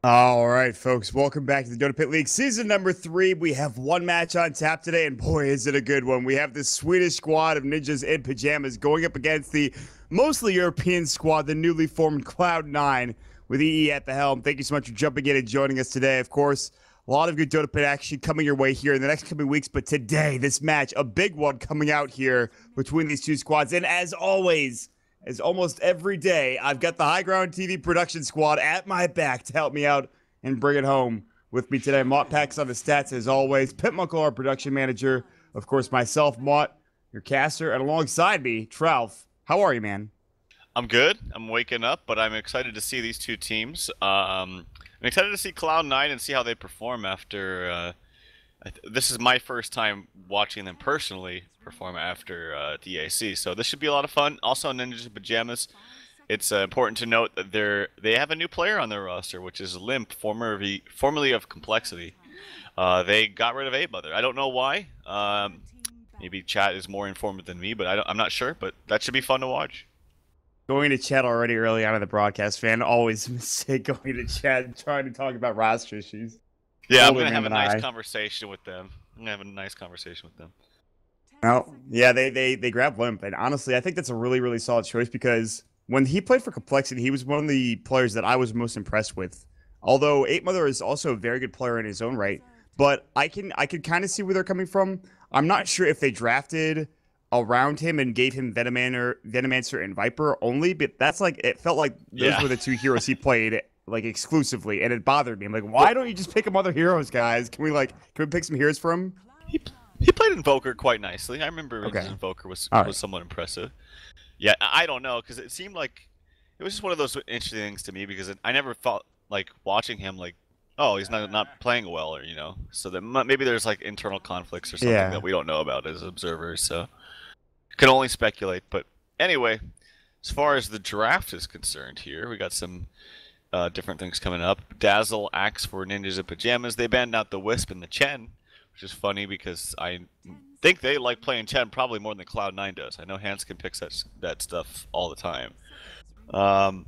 All right, folks, welcome back to the Dota Pit League season number 3. We have one match on tap today, and boy, is it a good one. We have this Swedish squad of ninjas in pajamas going up against the mostly European squad, the newly formed Cloud9 with EE at the helm. Thank you so much for jumping in and joining us today. Of course, a lot of good Dota Pit action coming your way here in the next coming weeks, but today, this match, a big one coming out here between these two squads, and as always, as almost every day, I've got the HighGroundTV production squad at my back to help me out and bring it home. With me today, Mott Packs on the stats as always, Pip Muckle, our production manager, of course, myself, Mott, your caster, and alongside me, Trouf. How are you, man? I'm good. I'm waking up, but I'm excited to see these two teams. I'm excited to see Cloud9 and see how they perform after... this is my first time watching them personally perform after DAC, so this should be a lot of fun. Also, Ninjas in Pajamas, it's important to note that they have a new player on their roster, which is Limp, formerly of Complexity. They got rid of 8mother. I don't know why. Maybe chat is more informed than me, but I'm not sure. But that should be fun to watch. Going to chat already early on in the broadcast, fan. Always a mistake going to chat and trying to talk about roster issues. Yeah, I'm going to have a nice conversation with them. Well, yeah, they grabbed Limp, and honestly, I think that's a really, really solid choice because when he played for Complexity, he was one of the players that I was most impressed with. Although 8mother is also a very good player in his own right, but I can kind of see where they're coming from. I'm not sure if they drafted around him and gave him Venomancer and Viper only, but that's like it felt like those were the two heroes he played like exclusively, and it bothered me. I'm like, why don't you just pick him other heroes, guys? Can we pick some heroes for him? He played Invoker quite nicely. I remember his Invoker was somewhat impressive. Yeah, I don't know, because it seemed like it was just one of those interesting things to me, because I never felt like watching him like, oh, he's not playing well, or so that maybe there's like internal conflicts or something that we don't know about as observers. So can only speculate. But anyway, as far as the draft is concerned, here we got some different things coming up. Dazzle, Axe for Ninjas in Pajamas. They banned out the Wisp and the Chen, which is funny because I think they like playing Chen probably more than Cloud9 does. I know Hanskin picks that stuff all the time. And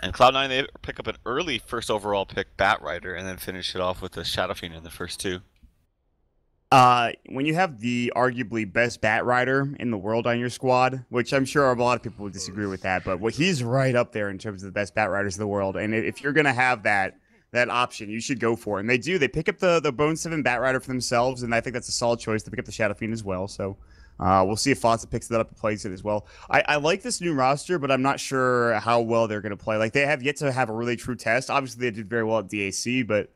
Cloud9, they pick up an early first overall pick, Batrider, and then finish it off with the Shadow Fiend in the first two. When you have the arguably best Batrider in the world on your squad, which I'm sure a lot of people would disagree with that, but he's right up there in terms of the best Batriders in the world. And if you're going to have that option, you should go for it. And they do. They pick up the Bone 7 Batrider for themselves, and I think that's a solid choice. They pick up the Shadow Fiend as well, so we'll see if Fawcett picks that up and plays it as well. I like this new roster, but I'm not sure how well they're going to play. Like, they have yet to have a really true test. Obviously, they did very well at DAC, but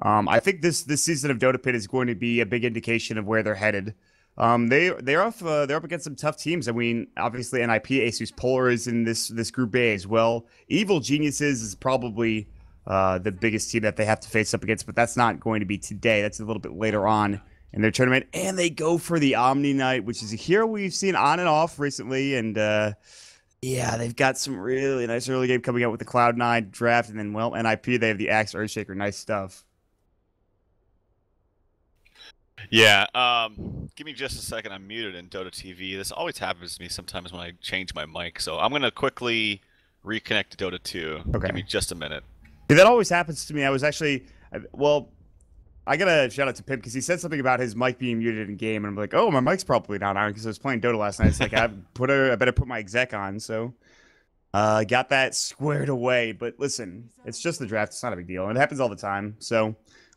I think this season of Dota Pit is going to be a big indication of where they're headed. They're up against some tough teams. I mean, obviously NiP, Asus Polar is in this Group A as well. Evil Geniuses is probably the biggest team that they have to face up against, but that's not going to be today. That's a little bit later on in their tournament. And they go for the Omni Knight, which is a hero we've seen on and off recently. And yeah, they've got some really nice early game coming out with the Cloud9 draft. And then, well, NiP, they have the Axe Earthshaker. Nice stuff. Yeah, give me just a second. I'm muted in Dota TV. This always happens to me sometimes when I change my mic. So I'm going to quickly reconnect to Dota 2. Okay. Give me just a minute. Yeah, that always happens to me. I was actually, well, I got to shout out to Pip because he said something about his mic being muted in game. And I'm like, oh, my mic's probably not on because I was playing Dota last night. It's like, I better put my exec on. So got that squared away. But listen, it's just the draft. It's not a big deal. It happens all the time. So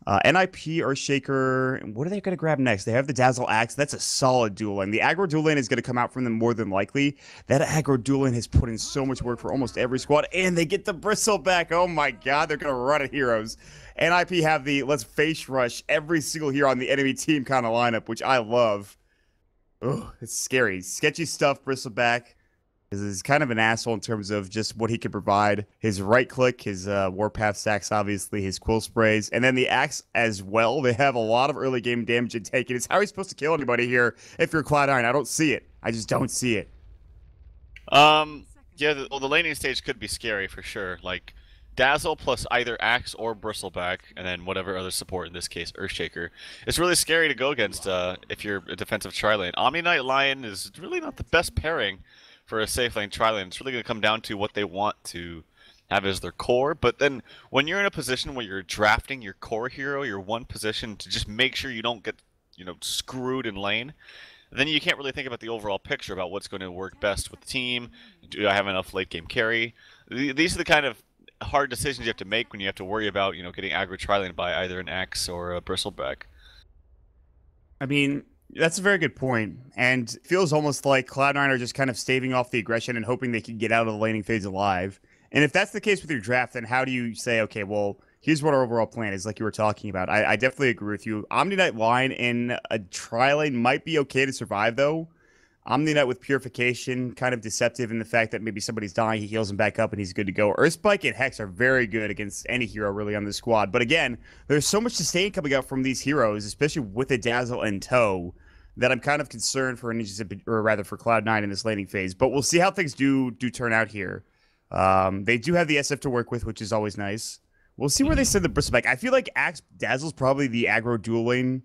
NiP, Earthshaker, what are they going to grab next? They have the Dazzle Axe. That's a solid dual lane. The aggro dual lane is going to come out from them more than likely. That aggro dual lane has put in so much work for almost every squad, and they get the Bristle back. Oh my god, they're going to run at heroes. NiP have the let's face rush every single hero on the enemy team kind of lineup, which I love. Oh, it's scary. Sketchy stuff, Bristleback. Is kind of an asshole in terms of just what he can provide. His right click, his Warpath stacks, obviously, his Quill Sprays, and then the Axe as well. They have a lot of early game damage and take it. It's how he's supposed to kill anybody here if you're Cloud9. I don't see it. I just don't see it. Yeah, the laning stage could be scary for sure. Like, Dazzle plus either Axe or Bristleback, and then whatever other support, in this case, Earthshaker. It's really scary to go against if you're a defensive tri-lane. Omni Knight Lion is really not the best pairing for a safe lane tri-lane. It's really going to come down to what they want to have as their core. But then when you're in a position where you're drafting your core hero, your one position to just make sure you don't get, screwed in lane, then you can't really think about the overall picture about what's going to work best with the team. Do I have enough late game carry? These are the kind of hard decisions you have to make when you have to worry about, getting aggro tri-lane by either an Axe or a Bristleback. I mean, that's a very good point, and it feels almost like Cloud9 are just kind of staving off the aggression and hoping they can get out of the laning phase alive. And if that's the case with your draft, then how do you say, okay, well, here's what our overall plan is, like you were talking about. I definitely agree with you. Omni Knight line in a tri-lane might be okay to survive, though. Omni Knight with Purification, kind of deceptive in the fact that maybe somebody's dying, he heals him back up, and he's good to go. Earthspike and Hex are very good against any hero, really, on this squad. But again, there's so much sustain coming out from these heroes, especially with a Dazzle and Toe, that I'm kind of concerned for or rather for Cloud9 in this laning phase. But we'll see how things do turn out here. They do have the SF to work with, which is always nice. We'll see where they send the Bristleback. I feel like Axe Dazzle's probably the aggro dual lane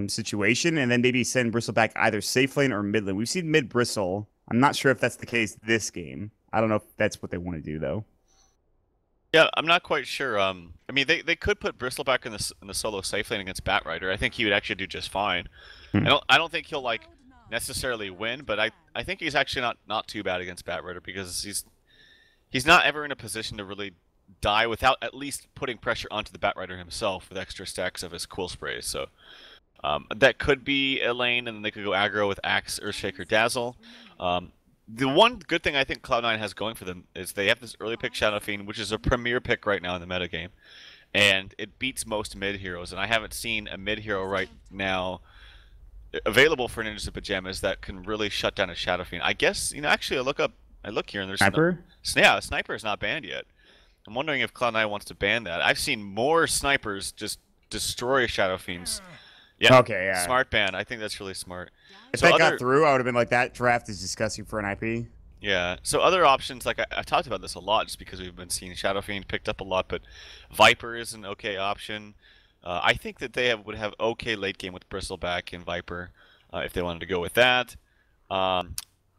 situation, and then maybe send Bristleback either safe lane or mid lane. We've seen mid Bristle. I'm not sure if that's the case this game. I don't know if that's what they want to do, though. Yeah, I'm not quite sure. I mean, they could put Bristleback in the solo safe lane against Batrider. I think he would actually do just fine. I don't think he'll necessarily win, but I think he's actually not too bad against Batrider because he's not ever in a position to really die without at least putting pressure onto the Batrider himself with extra stacks of his cool sprays. So that could be a lane, and then they could go aggro with Axe, Earthshaker, Dazzle. The one good thing I think Cloud9 has going for them is they have this early pick Shadow Fiend, which is a premier pick right now in the metagame. And it beats most mid heroes, and I haven't seen a mid hero right now available for Ninjas in Pajamas that can really shut down a Shadow Fiend. I guess, actually I look here and there's Sniper? Sniper is not banned yet. I'm wondering if Cloud9 wants to ban that. I've seen more snipers just destroy Shadow Fiends. Yeah. Okay, yeah. Smart ban. I think that's really smart. If that got through, I would have been like, that draft is disgusting for an IP. Yeah. So other options, like I've talked about this a lot just because we've been seeing Shadow Fiend picked up a lot, but Viper is an okay option. I think that they would have okay late game with Bristleback and Viper if they wanted to go with that.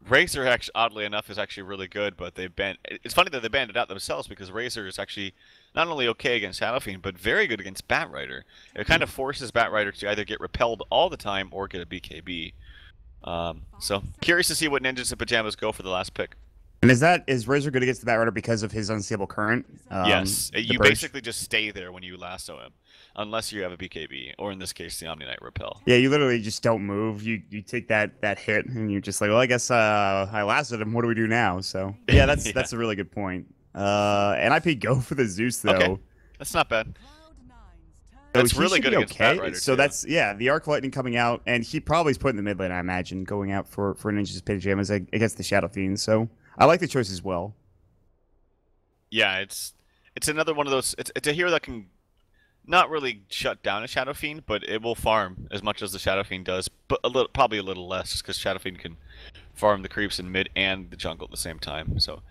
Razor, actually, oddly enough, is actually really good, but they banned. It's funny that they banned it out themselves because Razor is actually not only okay against Shadow Fiend, but very good against Batrider. It kind of forces Batrider to either get repelled all the time or get a BKB. So curious to see what Ninjas in Pajamas go for the last pick. And is Razor good against the Batrider because of his unstable current? Yes, you basically just stay there when you lasso him, unless you have a BKB, or in this case, the Omni Knight repel. Yeah, you literally just don't move. You take that hit, and you're just like, well, I guess I lasted him. What do we do now? So yeah, that's a really good point. NiP go for the Zeus though. Okay. That's not bad. That's really good against Batrider, so too. The Arc Lightning coming out, and he probably is put in the mid lane, I imagine, going out for Ninja's Pajamas against the Shadow Fiend. So I like the choice as well. Yeah, it's another one of those. It's a hero that can not really shut down a Shadow Fiend, but it will farm as much as the Shadow Fiend does, but probably a little less, just because Shadow Fiend can farm the creeps in mid and the jungle at the same time. So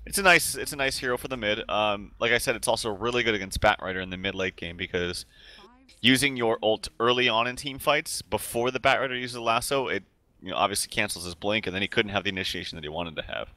it's a nice hero for the mid. Like I said, it's also really good against Batrider in the mid late game because using your ult early on in team fights before the Batrider uses the lasso, it obviously cancels his blink, and then he couldn't have the initiation that he wanted to have.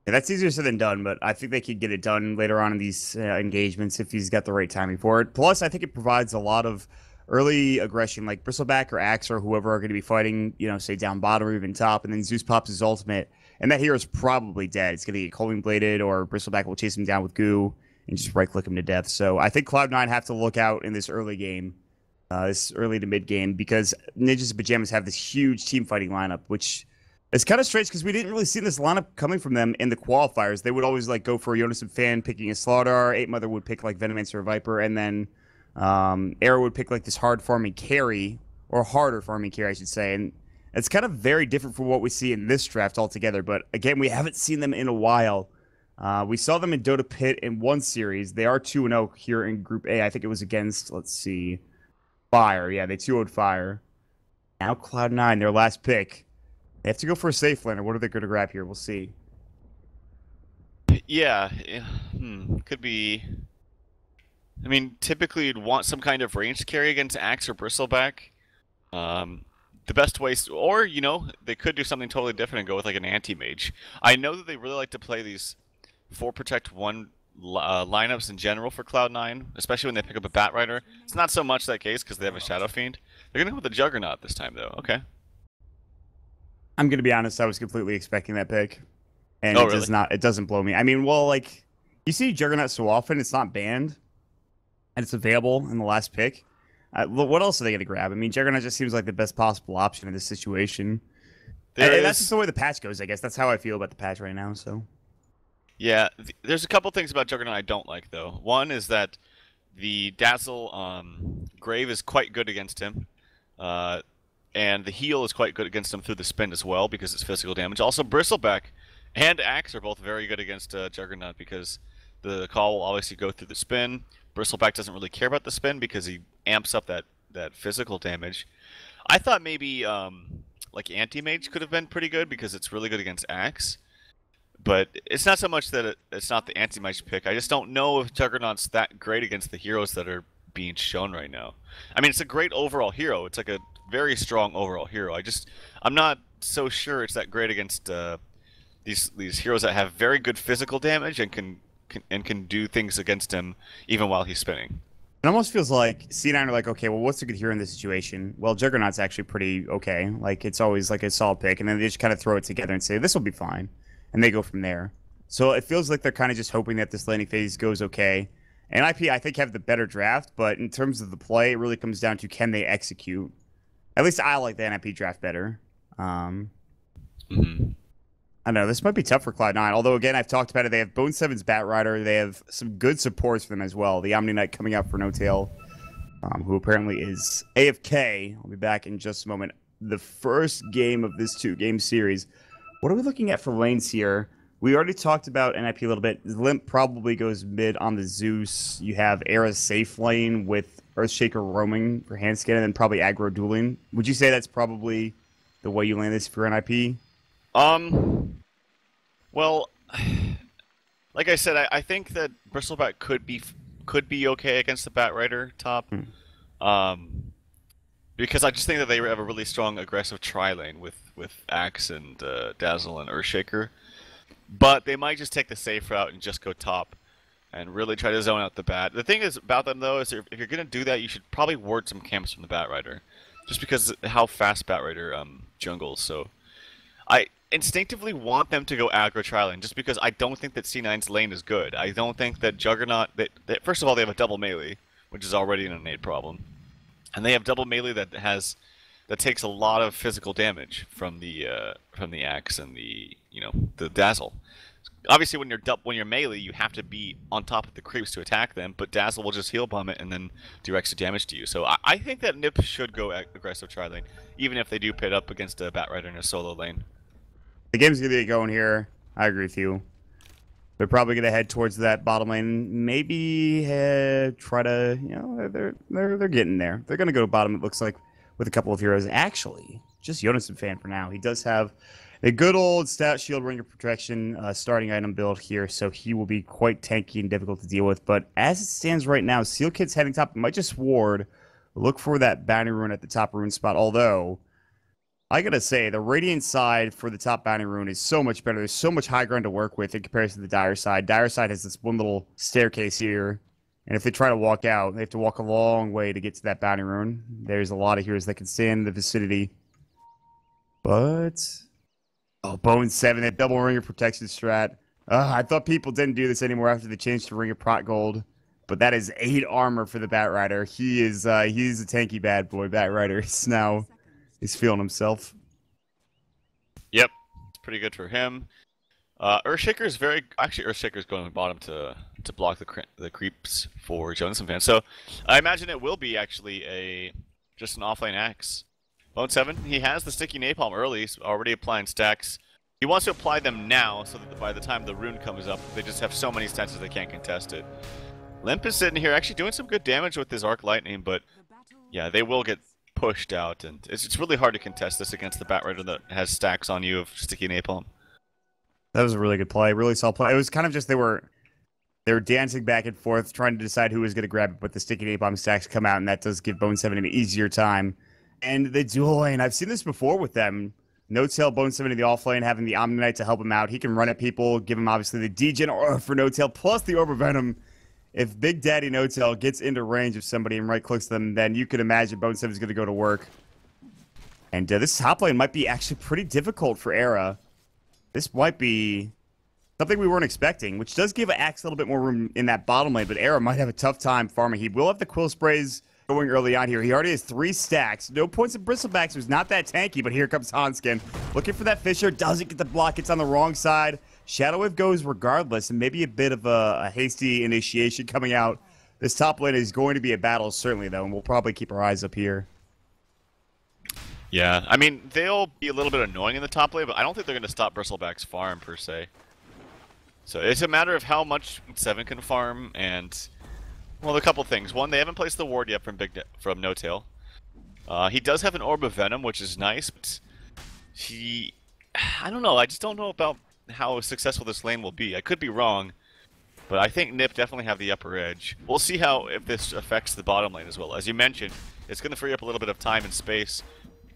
Yeah, that's easier said than done, but I think they could get it done later on in these engagements if he's got the right timing for it. Plus, I think it provides a lot of early aggression, like Bristleback or Axe or whoever are going to be fighting, say down bottom or even top, and then Zeus pops his ultimate, and that hero's probably dead. It's going to get Colding Bladed, or Bristleback will chase him down with goo and just right-click him to death. So I think Cloud9 have to look out in this early game, this early to mid-game, because Ninjas in Pajamas have this huge team fighting lineup, which it's kind of strange because we didn't really see this lineup coming from them in the qualifiers. They would always go for a Jonas and Fan picking a Slaughter. 8 Mother would pick Venomancer or Viper, and then Arrow would pick this hard farming carry, or harder farming carry, I should say. And it's kind of very different from what we see in this draft altogether. But again, we haven't seen them in a while. We saw them in Dota Pit in one series. They are 2-0 here in Group A. I think it was against, let's see, Fire. Yeah, they 2-0'd Fire. Now Cloud9, their last pick. They have to go for a safe lane, or what are they going to grab here? We'll see. Yeah, could be. I mean, typically you'd want some kind of ranged carry against Axe or Bristleback. The best way, or they could do something totally different and go with an anti-mage. I know that they really like to play these 4 protect 1 lineups in general for Cloud9, especially when they pick up a Batrider. It's not so much that case because they have a Shadow Fiend. They're going to go with the Juggernaut this time, though. Okay. I'm going to be honest, I was completely expecting that pick. And oh, it really? does not, it doesn't blow me. I mean, well, like, you see Juggernaut so often, it's not banned. And it's available in the last pick. What else are they going to grab? I mean, Juggernaut just seems like the best possible option in this situation. That's just the way the patch goes, I guess. That's how I feel about the patch right now, so... Yeah, there's a couple things about Juggernaut I don't like, though. One is that the Dazzle Grave is quite good against him. And the heal is quite good against him through the spin as well, because it's physical damage. Also, Bristleback and Axe are both very good against Juggernaut, because the call will obviously go through the spin. Bristleback doesn't really care about the spin, because he amps up that physical damage. I thought maybe like Anti-Mage could have been pretty good, because it's really good against Axe. But it's not so much that it's not the Anti-Mage pick. I just don't know if Juggernaut's that great against the heroes that are being shown right now. I mean, it's a great overall hero. It's like a very strong overall hero. I'm not so sure it's that great against these heroes that have very good physical damage and can do things against him even while he's spinning. It almost feels like C9 are like, okay, well, what's a good hero in this situation? Well, Juggernaut's actually pretty okay. Like, it's always like a solid pick, and then they just kind of throw it together and say, this will be fine. And they go from there. So it feels like they're kind of just hoping that this landing phase goes okay. And NiP, I think, have the better draft, but in terms of the play, it really comes down to can they execute. At least I like the NiP draft better. I don't know. This might be tough for Cloud9. Although, again, I've talked about it. They have Bone 7's Batrider. They have some good supports for them as well. The Omni Knight coming out for No Tail, who apparently is AFK. I'll be back in just a moment. The first game of this 2-game series. What are we looking at for lanes here? We already talked about NiP a little bit. Limp probably goes mid on the Zeus. You have Era's safe lane with Earthshaker roaming for handscan, and then probably aggro dueling. Would you say that's probably the way you land this for NiP? Well, like I said, I think that Bristleback could be okay against the Batrider top. Because I just think that they have a really strong aggressive tri-lane with Axe and Dazzle and Earthshaker. But they might just take the safe route and just go top and really try to zone out the Bat. The thing is about them, though, is if you're going to do that, you should probably ward some camps from the Batrider. Just because of how fast Batrider jungles. So I instinctively want them to go aggro tri-lane, just because I don't think that C9's lane is good. I don't think that Juggernaut... First of all, they have a double melee, which is already an innate problem. And they have double melee that takes a lot of physical damage from the Axe and the Dazzle. Obviously, when you're melee, you have to be on top of the creeps to attack them. But Dazzle will just heal bomb it and then do extra damage to you. So I think that NiP should go aggressive tri lane, even if they do pit up against a Batrider in a solo lane. The game's gonna get going here. I agree with you. They're probably gonna head towards that bottom lane. Maybe try to, they're getting there. They're gonna go to bottom. It looks like with a couple of heroes. Actually, just Jonathan fan for now. He does have a good old stat shield ringer protection starting item build here, so he will be quite tanky and difficult to deal with. But as it stands right now, Seal Kid's heading top. It might just ward. Look for that bounty rune at the top rune spot. Although I gotta say, the Radiant side for the top bounty rune is so much better. There's so much high ground to work with in comparison to the Dire side. Dire side has this one little staircase here, and if they try to walk out, they have to walk a long way to get to that bounty rune. There's a lot of heroes that can stand in the vicinity. But Bone 7, that double ringer protection strat. I thought people didn't do this anymore after the change to Ringer Prot Gold. But that is 8 armor for the Batrider. He's a tanky bad boy. Batrider he's feeling himself. Yep, it's pretty good for him. Earthshaker is Earthshaker is going bottom to block the creeps for Jonathan fans. So I imagine it will be actually just an offlane Axe. Bone 7, he has the sticky napalm early. He's already applying stacks. He wants to apply them now so that by the time the rune comes up, they just have so many stances they can't contest it. Limp is sitting here actually doing some good damage with his Arc Lightning, but yeah, they will get pushed out, and it's really hard to contest this against the Batrider that has stacks on you of sticky napalm. That was a really good play, really solid play. It was kind of just they were dancing back and forth, trying to decide who was going to grab it, but the sticky napalm stacks come out, and that does give Bone 7 an easier time. And the dual lane, I've seen this before with them. No-Tail Bone 7 in the offlane, having the Omni Knight to help him out. He can run at people, give him obviously the degen aura for No-Tail, plus the Orb of Venom. If Big Daddy No-Tail gets into range of somebody and right-clicks them, then you can imagine Bone 7 is going to go to work. And this top lane might be actually pretty difficult for Era. This might be something we weren't expecting, which does give Axe a little bit more room in that bottom lane, but Era might have a tough time farming. He will have the Quill Sprays going early on here. He already has 3 stacks. No points of Bristlebacks, who's not that tanky, but here comes Hanskin. Looking for that Fissure, doesn't get the block, it's on the wrong side. Shadow Wave goes regardless, and maybe a bit of a hasty initiation coming out. This top lane is going to be a battle, certainly, though, and we'll probably keep our eyes up here. Yeah, I mean, they'll be a little bit annoying in the top lane, but I don't think they're going to stop Bristleback's farm, per se. So it's a matter of how much 7 can farm, and, well, a couple things. One, they haven't placed the ward yet from No-Tail. He does have an Orb of Venom, which is nice, but I don't know, I just don't know about how successful this lane will be. I could be wrong, but I think NiP definitely have the upper edge. We'll see if this affects the bottom lane as well. As you mentioned, it's going to free up a little bit of time and space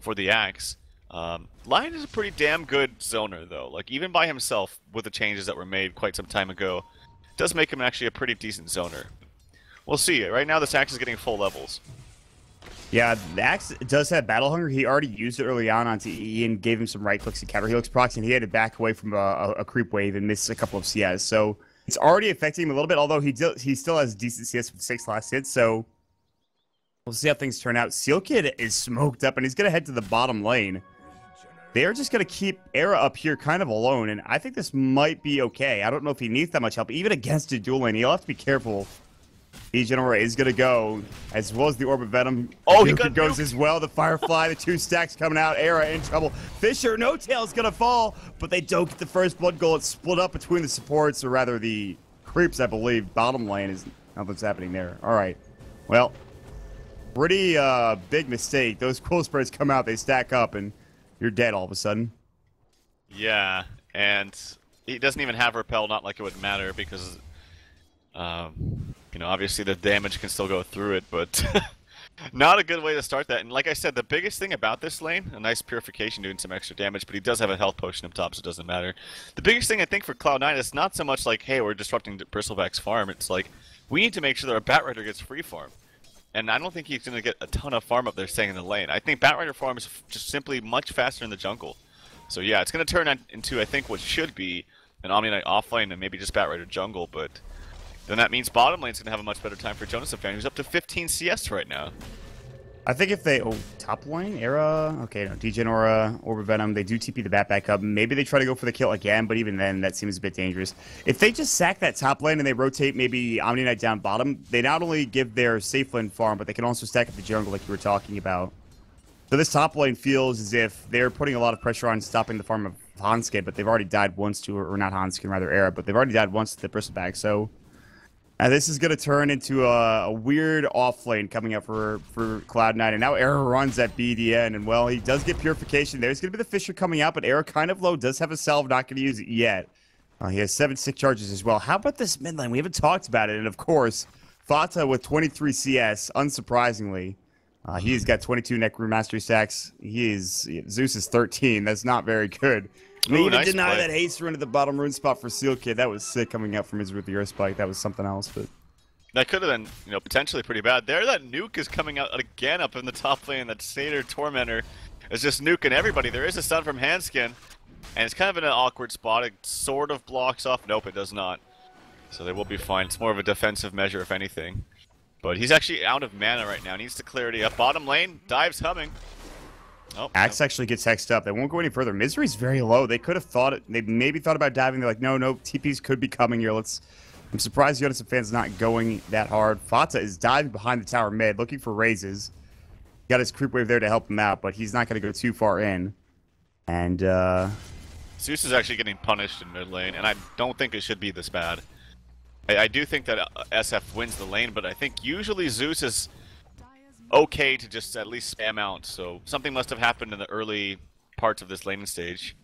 for the Axe. Lion is a pretty damn good zoner, though. Like, even by himself, with the changes that were made quite some time ago, it does make him actually a pretty decent zoner. We'll see. Right now, this Axe is getting full levels. Yeah, the Axe does have Battle Hunger. He already used it early on onto E and gave him some right clicks and counter helix procs, and he had to back away from a creep wave and miss a couple of CS. So it's already affecting him a little bit, although he still has decent CS with 6 last hits, so we'll see how things turn out. Seal Kid is smoked up, and he's going to head to the bottom lane. They're just going to keep Era up here kind of alone, and I think this might be okay. I don't know if he needs that much help. Even against a dual lane, he'll have to be careful. Degenerate is going to go, as well as the Orb of Venom. Oh, he goes as well. The Firefly, the 2 stacks coming out. Era in trouble. Fissure, No-Tail is going to fall, but they don't get the first blood goal. It's split up between the supports, or rather the creeps, I believe. Bottom lane is nothing's happening there. All right. Well, pretty big mistake. Those Quill Sprays come out, they stack up, and you're dead all of a sudden. Yeah, and he doesn't even have Repel, not like it would matter, because you know, obviously the damage can still go through it, but not a good way to start that. And like I said, the biggest thing about this lane, a nice purification doing some extra damage, but he does have a health potion up top, so it doesn't matter. The biggest thing I think for Cloud9 is not so much like, hey, we're disrupting Bristleback's farm. It's like, we need to make sure that our Batrider gets free farm. And I don't think he's going to get a ton of farm up there staying in the lane. I think Batrider farm is just simply much faster in the jungle. So yeah, it's going to turn into, I think, what should be an Omni Knight offlane and maybe just Batrider jungle, but then that means bottom lane's going to have a much better time for Jonas Fan, who's up to 15 CS right now. I think if they... Oh, top lane? Era? Okay, no. Degenora, Orb of Venom, they do TP the bat back up. Maybe they try to go for the kill again, but even then, that seems a bit dangerous. If they just sack that top lane and they rotate maybe Omni Knight down bottom, they not only give their safe lane farm, but they can also stack up the jungle like you were talking about. So this top lane feels as if they're putting a lot of pressure on stopping the farm of Hanskin, but they've already died once to... Or not Hanskin, rather Era, but they've already died once to the Bristleback, so... this is going to turn into a weird off lane coming up for Cloud9. And now Era runs at BDN. And, well, he does get Purification. There's going to be the Fissure coming out, but Era kind of low. Does have a salve. Not going to use it yet. He has 7 sick charges as well. How about this mid lane? We haven't talked about it. And, of course, Fata with 23 CS, unsurprisingly. He's got 22 Necro Mastery stacks. Zeus is 13. That's not very good. They even nice deny play. that haste run to the bottom rune spot for Seal Kid. That was sick coming out from his with the Earth Spike. That was something else, but that could have been, you know, potentially pretty bad. There, that nuke is coming out again up in the top lane. That Satyr Tormentor is just nuking everybody. There is a stun from Hanskin, and it's kind of in an awkward spot. It sort of blocks off. Nope, it does not. So they will be fine. It's more of a defensive measure, if anything. But he's actually out of mana right now. Needs to clarity up. Bottom lane, dives humming. Oh, Axe actually gets hexed up. They won't go any further. Misery's very low. They could have thought it. They maybe thought about diving. They're like, no, TPs could be coming here. I'm surprised Jonas Fan's not going that hard. Fata is diving behind the tower mid, looking for raises. Got his creep wave there to help him out, but he's not going to go too far in. And Zeus is actually getting punished in mid lane, and I don't think it should be this bad. I do think that SF wins the lane, but I think usually Zeus is okay to just at least spam out, so something must have happened in the early parts of this laning stage.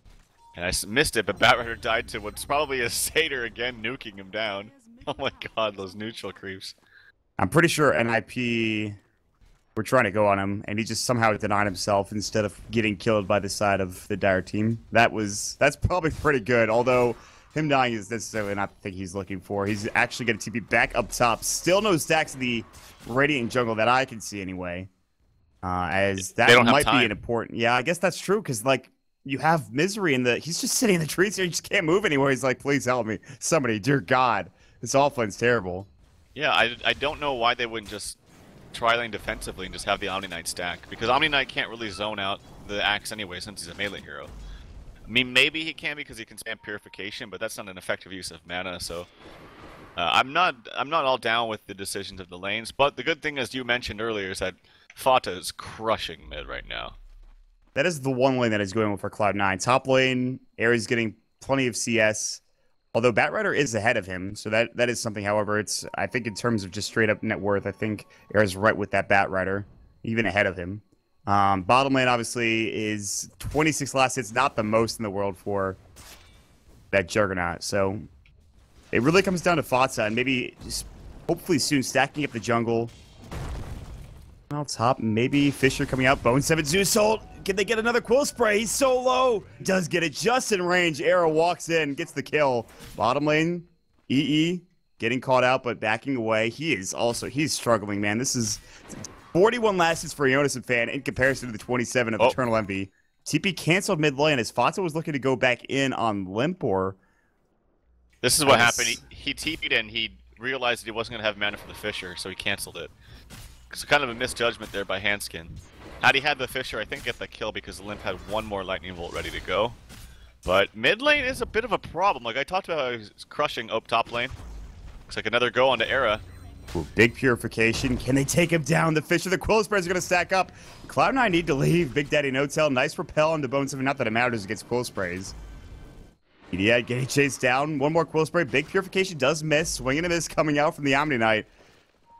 And I missed it, but Batrider died to what's probably a Satyr again, nuking him down. Oh my god, those neutral creeps. I'm pretty sure NiP were trying to go on him, and he just somehow denied himself instead of getting killed by the side of the Dire team. That's probably pretty good, although him dying is necessarily not the thing he's looking for. He's actually going to TP back up top. Still no stacks in the Radiant jungle that I can see anyway. As that might be an important... Yeah, I guess that's true, because, like, you have Misery in the... He's just sitting in the trees here. He just can't move anywhere. He's like, please help me. Somebody, dear God. This offlane's terrible. Yeah, I don't know why they wouldn't just try lane defensively and just have the Omni Knight stack, because Omni Knight can't really zone out the Axe anyway since he's a melee hero. I mean, maybe he can because he can spam Purification, but that's not an effective use of mana, so... I'm not all down with the decisions of the lanes, but the good thing, as you mentioned earlier, is that Fata is crushing mid right now. That is the one lane that is going for Cloud9. Top lane, Ares getting plenty of CS, although Batrider is ahead of him, so that is something. However, it's, I think in terms of just straight up net worth, I think Ares is right with that Batrider, even ahead of him. Bottom lane, obviously, is 26 last hits, not the most in the world for that Juggernaut, so... It really comes down to Fata, and maybe just hopefully soon stacking up the jungle. Out top, maybe Fisher coming out. Bone 7 Zeus ult. Can they get another Quill Spray? He's so low. Does get it just in range. Arrow walks in, gets the kill. Bottom lane, EE getting caught out, but backing away. He's struggling, man. This is 41 last hits for Jonas and Fan in comparison to the 27 of Eternal Envy. TP canceled mid lane as Fata was looking to go back in on Limp, or... This is what happened. He TP'd and he realized that he wasn't going to have mana for the Fisher, so he canceled it. It's kind of a misjudgment there by Handskin. Had he had the Fisher, I think get the kill because Limp had one more Lightning Bolt ready to go. But mid lane is a bit of a problem. Like I talked about how he's crushing top lane. Looks like another go onto Era. Ooh, big Purification. Can they take him down? The Fisher, the Quill Sprays are going to stack up. Cloud9 need to leave. Big Daddy No-Tail. Nice repel onto Bone 7. Not that it matters against Quill Sprays. Yeah, getting chased down. One more Quill Spray. Big Purification does miss. Swing and a miss coming out from the Omni Knight.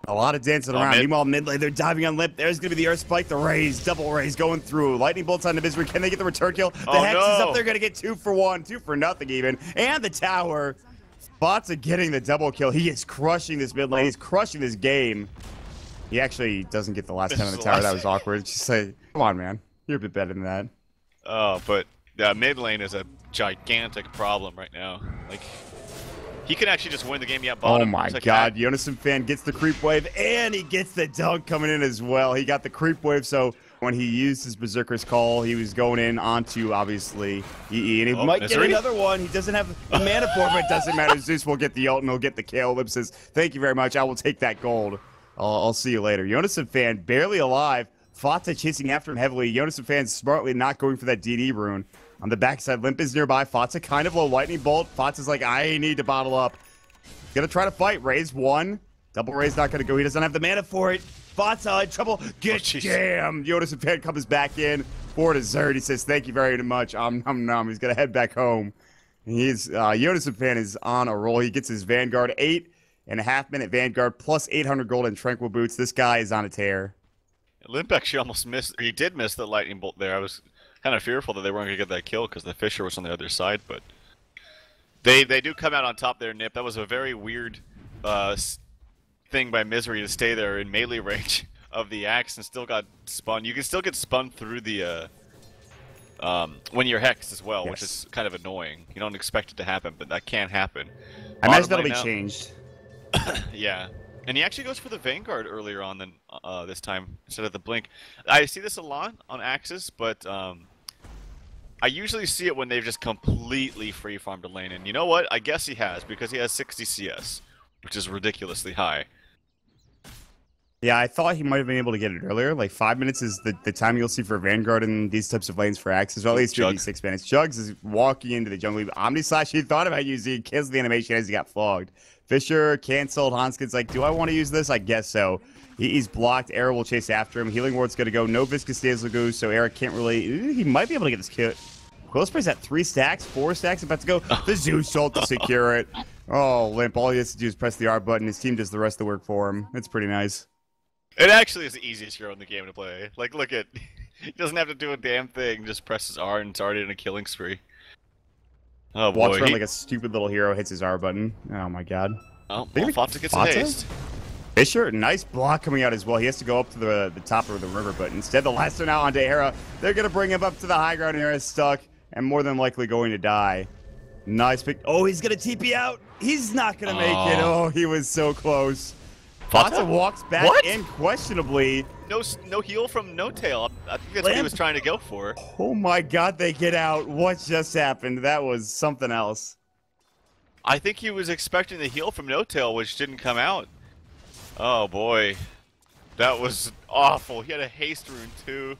A lot of dancing around. Meanwhile, mid lane, they're diving on Limp. There's going to be the Earth Spike, the raise, double raise going through. Lightning Bolts on the Misery. Can they get the return kill? The Hex is up. They're going to get 2 for 1, 2 for nothing even. And the tower. Fata getting the double kill. He is crushing this mid lane. He's crushing this game. He actually doesn't get the last time on the tower. That was awkward. Just say, come on, man. You're a bit better than that. Oh, but mid lane is a gigantic problem right now. Like, he could actually just win the game. Yeah, bottom. Oh my God! Jonas and Fan gets the creep wave, and he gets the dunk coming in as well. He got the creep wave, so when he used his Berserker's Call, he was going in onto, obviously, EE, and he might get another one. He doesn't have the mana for it, but it doesn't matter. Zeus will get the ult, and he'll get the kill. Lip says, thank you very much. I will take that gold. I'll see you later. Jonas and Fan barely alive. Fata chasing after him heavily. Jonas and Fan smartly not going for that DD rune. On the backside, Limp is nearby. Fata kind of low. Lightning Bolt. Fata's like, I need to bottle up. Gonna try to fight. Raise 1. Double raise not gonna go. He doesn't have the mana for it. Fata in trouble. Get jammed. Jonas and Fan comes back in for dessert. He says, thank you very much. He's gonna head back home. He's Jonas and Fan is on a roll. He gets his Vanguard. 8.5 minute Vanguard plus 800 gold and Tranquil Boots. This guy is on a tear. Limp actually almost missed. He did miss the Lightning Bolt there. I was kind of fearful that they weren't going to get that kill because the Fisher was on the other side, but they do come out on top there, NiP. That was a very weird thing by Misery to stay there in melee range of the Axe and still got spun. You can still get spun through the when you're hexed as well, which is kind of annoying. You don't expect it to happen, but that can happen. I imagine that'll be changed. Yeah. And he actually goes for the Vanguard earlier on than this time instead of the Blink. I see this a lot on Axis, but I usually see it when they've just completely free-farmed a lane. And you know what? I guess he has, because he has 60 CS, which is ridiculously high. Yeah, I thought he might have been able to get it earlier. Like 5 minutes is the time you'll see for Vanguard in these types of lanes for Axis. Well, at least 56 minutes. Jugs is walking into the jungle. Omni Slash, he thought about using it. Cancels the animation as he got flogged. Fisher canceled. Hanskin's like, do I want to use this? I guess so. He's blocked. Era will chase after him. Healing Ward's going to go. No Viscous Days Lagoon, so Era can't really... He might be able to get this kill. Quill Spray's at 3 stacks, 4 stacks, about to go. The Zeus ult to secure it. Oh, Limp. All he has to do is press the R button. His team does the rest of the work for him. It's pretty nice. It actually is the easiest hero in the game to play. Like, look at... He doesn't have to do a damn thing. Just presses R and it's already in a killing spree. Oh, boy. Walks around like a stupid little hero, hits his R button. Oh, my God. Oh, well, Fata gets a haste. Fisher, nice block coming out as well. He has to go up to the top of the river, but instead the last one out onto Era. They're going to bring him up to the high ground. Era's stuck and more than likely going to die. Nice pick. Oh, he's going to TP out. He's not going to make it. Oh, he was so close. Fata walks back in questionably. No heal from No Tail. I think that's what he was trying to go for. Oh my god, they get out. What just happened? That was something else. I think he was expecting the heal from No Tail, which didn't come out. Oh boy. That was awful. He had a haste rune too.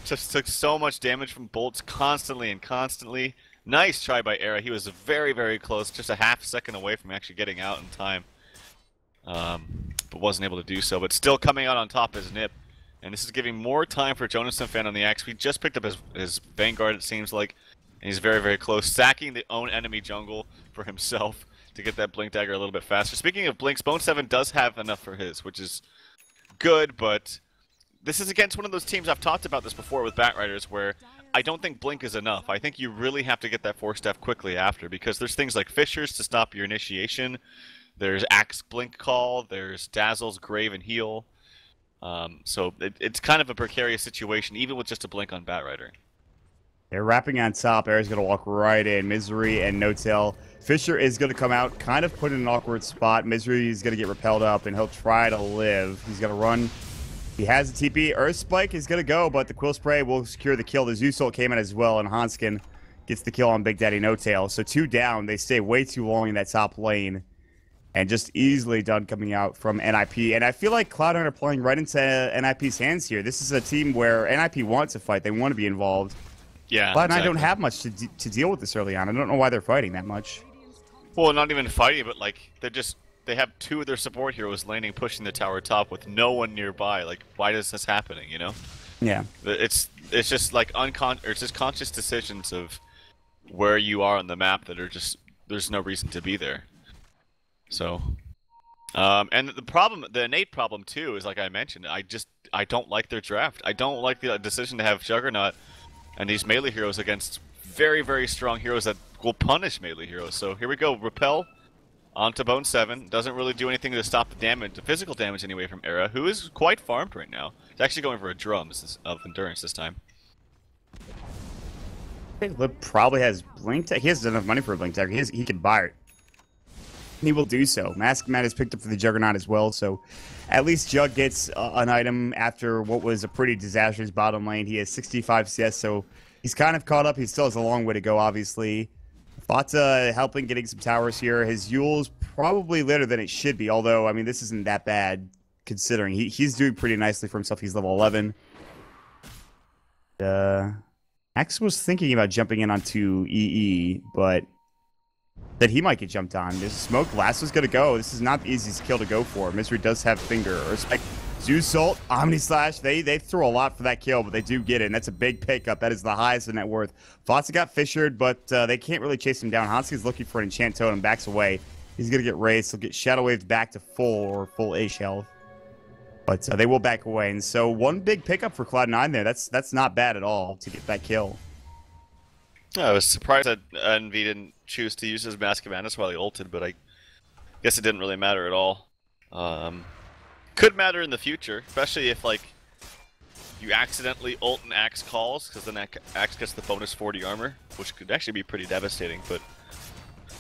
Just took so much damage from bolts constantly and constantly. Nice try by Era. He was very, very close, just a half second away from actually getting out in time. But wasn't able to do so. But still coming out on top is NiP. And this is giving more time for Jonas and Fan on the axe. We just picked up his Vanguard, it seems like. And he's very, very close, sacking the own enemy jungle for himself to get that Blink Dagger a little bit faster. Speaking of Blinks, Bone 7 does have enough for his, which is good, but this is against one of those teams, I've talked about this before with Batriders, where I don't think Blink is enough. I think you really have to get that 4-staff quickly after, because there's things like Fissures to stop your initiation, there's Axe Blink Call, there's Dazzle's Grave and Heal. So it's kind of a precarious situation, even with just a Blink on Batrider. They're wrapping on top. Air's going to walk right in. Misery and No Tail. Fisher is going to come out, kind of put in an awkward spot. Misery is going to get repelled up, and he'll try to live. He's going to run. He has a TP. Earth Spike is going to go, but the Quill Spray will secure the kill. The Zeusult came in as well, and Hanskin gets the kill on Big Daddy No Tail. So 2 down. They stay way too long in that top lane, and just easily done coming out from NiP. And I feel like Cloud9 are playing right into NiP's hands here. This is a team where NiP wants to fight. They want to be involved. Yeah, Cloud9 don't have much to deal with this early on. I don't know why they're fighting that much. Well, not even fighting, but like they have 2 of their support heroes laning, pushing the tower top with no one nearby. Like, why is this happening? You know? Yeah. It's just like it's just conscious decisions of where you are on the map that are just there's no reason to be there. So, and the innate problem too is, like I mentioned, I don't like their draft. I don't like the decision to have Juggernaut and these melee heroes against very, very strong heroes that will punish melee heroes. So here we go, Repel onto Bone 7. Doesn't really do anything to stop the damage, the physical damage anyway from Era, who is quite farmed right now. He's actually going for a drum of endurance this time. I think Lip probably has Blink Tag. He has enough money for a Blink Tag. He can buy it. He will do so. Mask Man is picked up for the Juggernaut as well, so at least Jug gets an item after what was a pretty disastrous bottom lane. He has 65 CS, so he's kind of caught up. He still has a long way to go, obviously. Fata helping getting some towers here. His Yule's probably later than it should be, although, I mean, this isn't that bad considering. He's doing pretty nicely for himself. He's level 11. Axe was thinking about jumping in onto EE, but that he might get jumped on. This smoke last was going to go. This is not the easiest kill to go for. Misery does have Finger. Respect. Zeusult, Omni Slash, they threw a lot for that kill, but they do get it, and that's a big pickup. That is the highest in net worth. Fata got fissured, but they can't really chase him down. Hansky's looking for an enchant totem, backs away. He's going to get raised. He'll get Shadow Waved back to full-ish health. But they will back away, and so one big pickup for Cloud9 there. That's not bad at all to get that kill. I was surprised that Envy didn't choose to use his Mask of Madness while he ulted, but I guess it didn't really matter at all. Could matter in the future, especially if like you accidentally ult and Axe calls, because then Axe gets the bonus 40 armor, which could actually be pretty devastating. But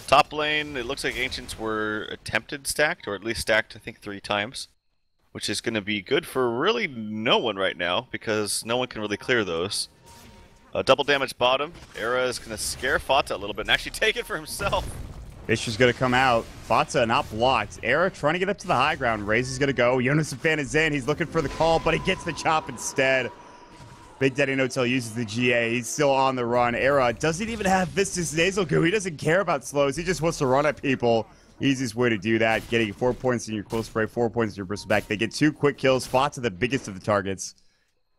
top lane, it looks like Ancients were attempted stacked, or at least stacked I think 3 times, which is going to be good for really no one right now, because no one can really clear those. Double damage bottom. Era is going to scare Fata a little bit and actually take it for himself. Fisher's going to come out. Fata not blocked. Era trying to get up to the high ground. Raze is going to go. Jonas and Fan is in. He's looking for the call, but he gets the chop instead. Big Daddy No Tail uses the GA. He's still on the run. Era doesn't even have Vistus Nasal Goo. He doesn't care about slows. He just wants to run at people. Easiest way to do that. Getting 4 points in your Quill Spray, 4 points in your Bristle Back. They get 2 quick kills. Fata the biggest of the targets.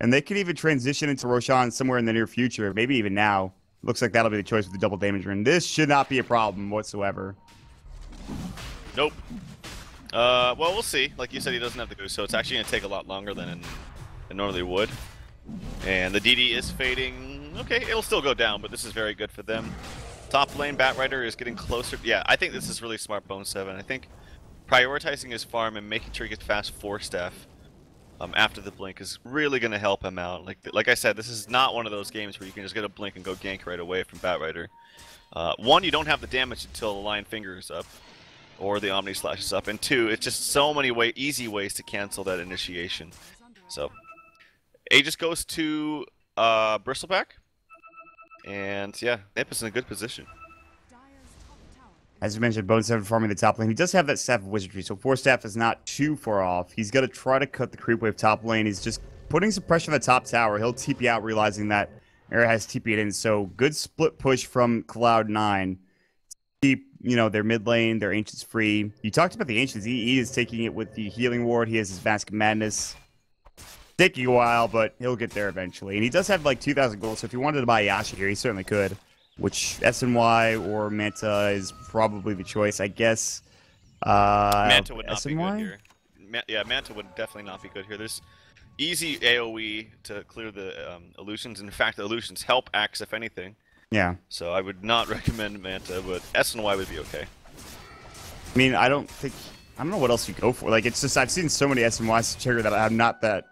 And they could even transition into Roshan somewhere in the near future, maybe even now. Looks like that'll be the choice with the double damage rune. This should not be a problem whatsoever. Nope. Well, we'll see. Like you said, he doesn't have the goose, so it's actually going to take a lot longer than it normally would. And the DD is fading. Okay, it'll still go down, but this is very good for them. Top lane, Batrider is getting closer. Yeah, I think this is really smart, Bone 7. I think prioritizing his farm and making sure he gets fast 4-staff after the blink is really going to help him out. Like I said, this is not one of those games where you can just get a blink and go gank right away from Batrider. One, you don't have the damage until the Lion Finger is up, or the Omni Slash is up, and two, it's just so many easy ways to cancel that initiation. So, Aegis goes to Bristleback, and yeah, NiP is in a good position. As you mentioned, Bone 7 farming the top lane. He does have that Staff of Wizardry, so 4-staff is not too far off. He's going to try to cut the creep wave top lane. He's just putting some pressure on the top tower. He'll TP out, realizing that Era has TP'd in. So good split push from Cloud9. Keep, you know, their mid lane, their Ancients free. You talked about the Ancients. He is taking it with the Healing Ward. He has his Mask of Madness. Taking a while, but he'll get there eventually. And he does have like 2,000 gold, so if he wanted to buy Yasha here, he certainly could. Which SNY or Manta is probably the choice, I guess. Manta would not SNY? be good here. Yeah, Manta would definitely not be good here. There's easy AoE to clear the illusions. In fact, the illusions help Axe, if anything. Yeah. So I would not recommend Manta, but SNY would be okay. I mean, I don't know what else you go for. Like, it's just, I've seen so many SNYs trigger that I'm not that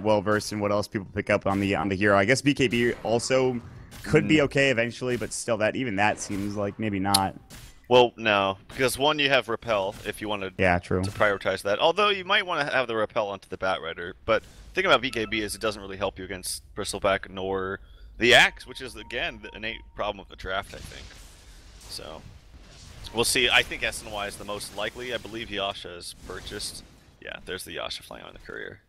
well versed in what else people pick up on the hero. I guess BKB also could be okay eventually, but still, even that seems like maybe not. Well, no, because one, you have Repel if you want to, true, to prioritize that. Although you might want to have the Repel onto the Batrider, but the thing about BKB is it doesn't really help you against Bristleback nor the Axe, which is again the innate problem of the draft, I think. So we'll see. I think SNY is the most likely. I believe Yasha is purchased. Yeah, there's the Yasha flying on the courier.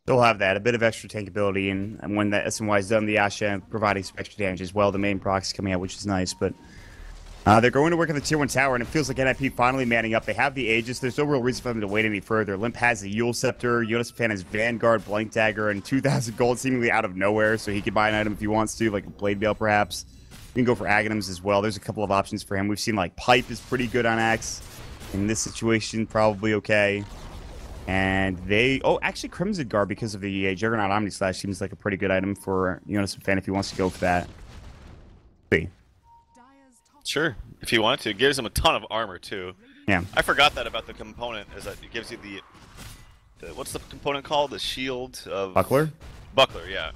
They'll have that, a bit of extra tankability, and when that SNY is done, the Yasha providing some extra damage as well. The main procs coming out, which is nice, but they're going to work on the tier 1 tower, and it feels like NiP finally manning up. They have the Aegis. There's no real reason for them to wait any further. Limp has the Yule Scepter. Jonas Fan has Vanguard, Blank Dagger, and 2,000 gold seemingly out of nowhere, so he could buy an item if he wants to, like a Blade Veil perhaps. You can go for Aghanims as well. There's a couple of options for him. We've seen like Pipe is pretty good on Axe. In this situation, probably okay. And they... Oh, actually, Crimson Guard, because of the Juggernaut Omni Slash, seems like a pretty good item for Jonas Fan if he wants to go for that. See. Sure, if you want to. It gives him a ton of armor, too. Yeah. I forgot that about the component, is that it gives you the what's the component called? The shield of... Buckler? Buckler, yeah.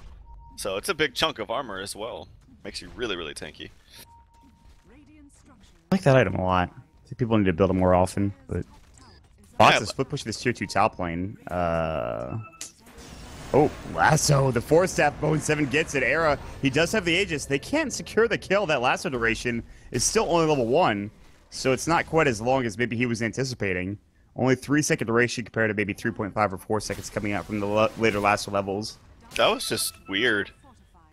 So it's a big chunk of armor as well. Makes you really, really tanky. I like that item a lot. I think people need to build it more often, but... Lots of split push this tier 2 top lane. Oh, Lasso. The 4-staff Bone 7 gets it. Era, he does have the Aegis. They can't secure the kill. That Lasso duration is still only level 1, so it's not quite as long as maybe he was anticipating. Only 3-second duration compared to maybe 3.5 or 4 seconds coming out from the later Lasso levels. That was just weird.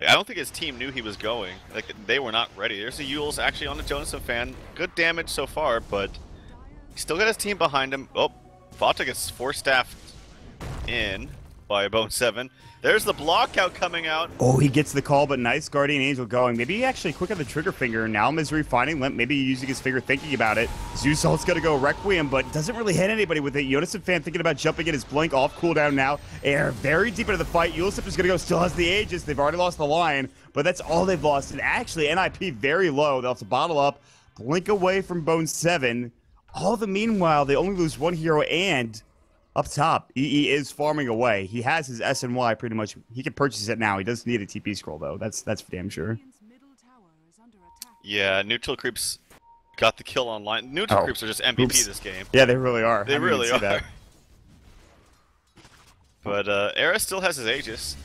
I don't think his team knew he was going. Like, they were not ready. There's a Yules actually on the Jonas Fan. Good damage so far, but... He's still got his team behind him. Oh, Vata gets 4-staffed in by Bone 7. There's the block out coming out. Oh, he gets the call, but nice Guardian Angel going. Maybe he actually quick on the trigger finger. Now Misery finding Limp. Maybe using his finger, thinking about it. Zeus Salt's going to go Requiem, but doesn't really hit anybody with it. Yodason Fan thinking about jumping in his blink off cooldown now. Air very deep into the fight. Yulsip is going to go. Still has the Aegis. They've already lost the Lion, but that's all they've lost. And actually, NiP very low. They'll have to bottle up. Blink away from Bone 7. All the meanwhile, they only lose one hero, and up top, EE is farming away. He has his SNY pretty much. He can purchase it now. He doesn't need a TP scroll, though. That's for damn sure. Yeah, neutral creeps got the kill online. Neutral creeps are just MVP this game. Yeah, they really are. They really are. That. But Era still has his Aegis,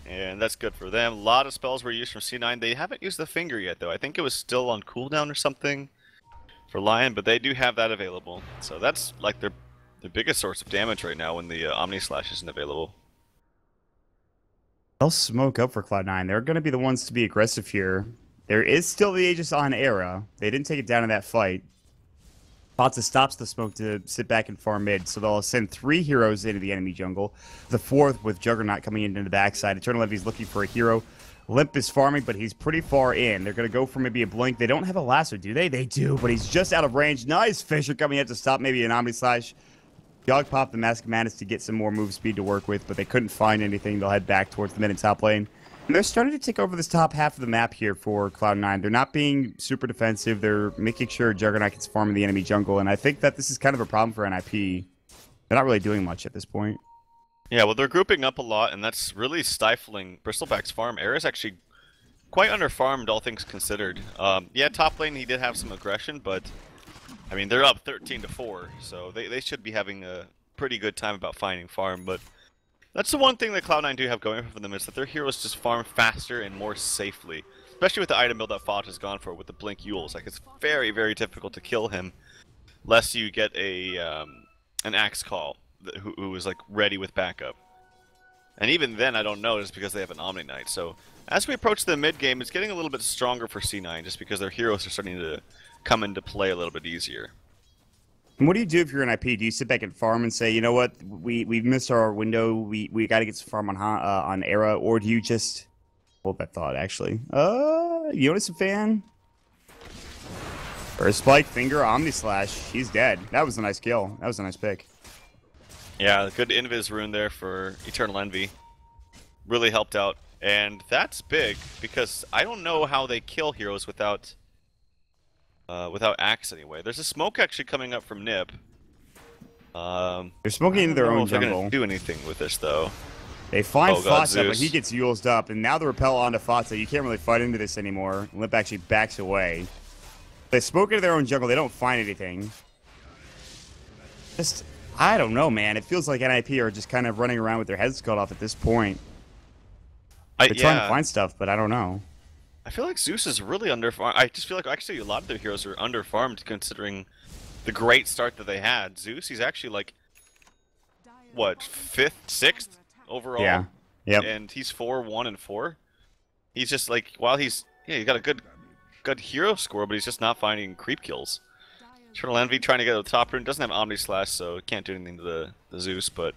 and that's good for them. A lot of spells were used from C9. They haven't used the finger yet, though. I think it was still on cooldown or something for Lion, but they do have that available. So that's like their biggest source of damage right now when the Omni Slash isn't available. They'll smoke up for Cloud9. They're going to be the ones to be aggressive here. There is still the Aegis on Era. They didn't take it down in that fight. Botsa stops the smoke to sit back and farm mid, so they'll send 3 heroes into the enemy jungle. The 4th with Juggernaut coming into the backside. Eternal Levy's looking for a hero. Limp is farming, but he's pretty far in. They're going to go for maybe a blink. They don't have a lasso, do they? They do, but he's just out of range. Nice Fisher coming in to stop maybe an Omni Slash. Yogg popped the Mask of Madness to get some more move speed to work with, but they couldn't find anything. They'll head back towards the mid and top lane. And they're starting to take over this top half of the map here for Cloud9. They're not being super defensive. They're making sure Juggernaut gets farm in the enemy jungle, and I think that this is kind of a problem for NiP. They're not really doing much at this point. Yeah, well, they're grouping up a lot, and that's really stifling Bristleback's farm. Era's actually quite underfarmed, all things considered. Yeah, top lane he did have some aggression, but I mean they're up 13-4, so they should be having a pretty good time about finding farm. But that's the one thing that Cloud9 do have going for them, is that their heroes just farm faster and more safely. Especially with the item build that Fott has gone for with the Blink Euls. Like, it's very, very difficult to kill him unless you get a an Axe Call who is like ready with backup. And even then, I don't know, just because they have an Omni Knight. So as we approach the mid game, it's getting a little bit stronger for C9, just because their heroes are starting to come into play a little bit easier. And what do you do if you're an NiP? Do you sit back and farm and say, you know what, we've missed our window, we got to get some farm on Era, or do you just hold that thought? Actually, Jonas a fan. First spike, finger, Omni Slash. He's dead. That was a nice kill. That was a nice pick. Yeah, good invis rune there for Eternal Envy. Really helped out, and that's big because I don't know how they kill heroes without Axe anyway. There's a smoke actually coming up from NiP. They're smoking into their own jungle. They're gonna do anything with this though. They find Fata, but he gets Yulesed up, and now the repel onto Fata. You can't really fight into this anymore. Limp actually backs away. They smoke into their own jungle. They don't find anything. Just, I don't know, man. It feels like NiP are just kind of running around with their heads cut off at this point. They're trying to find stuff, but I don't know. I feel like Zeus is really underfarmed. I just feel like actually a lot of their heroes are underfarmed considering the great start that they had. Zeus, he's actually like, what, 5th, 6th overall? Yeah. Yep. And he's 4-1 and 4. He's just like, while he's got a good hero score, but he's just not finding creep kills. Eternal Envy trying to get to the top rune, doesn't have Omni Slash, so can't do anything to the Zeus, but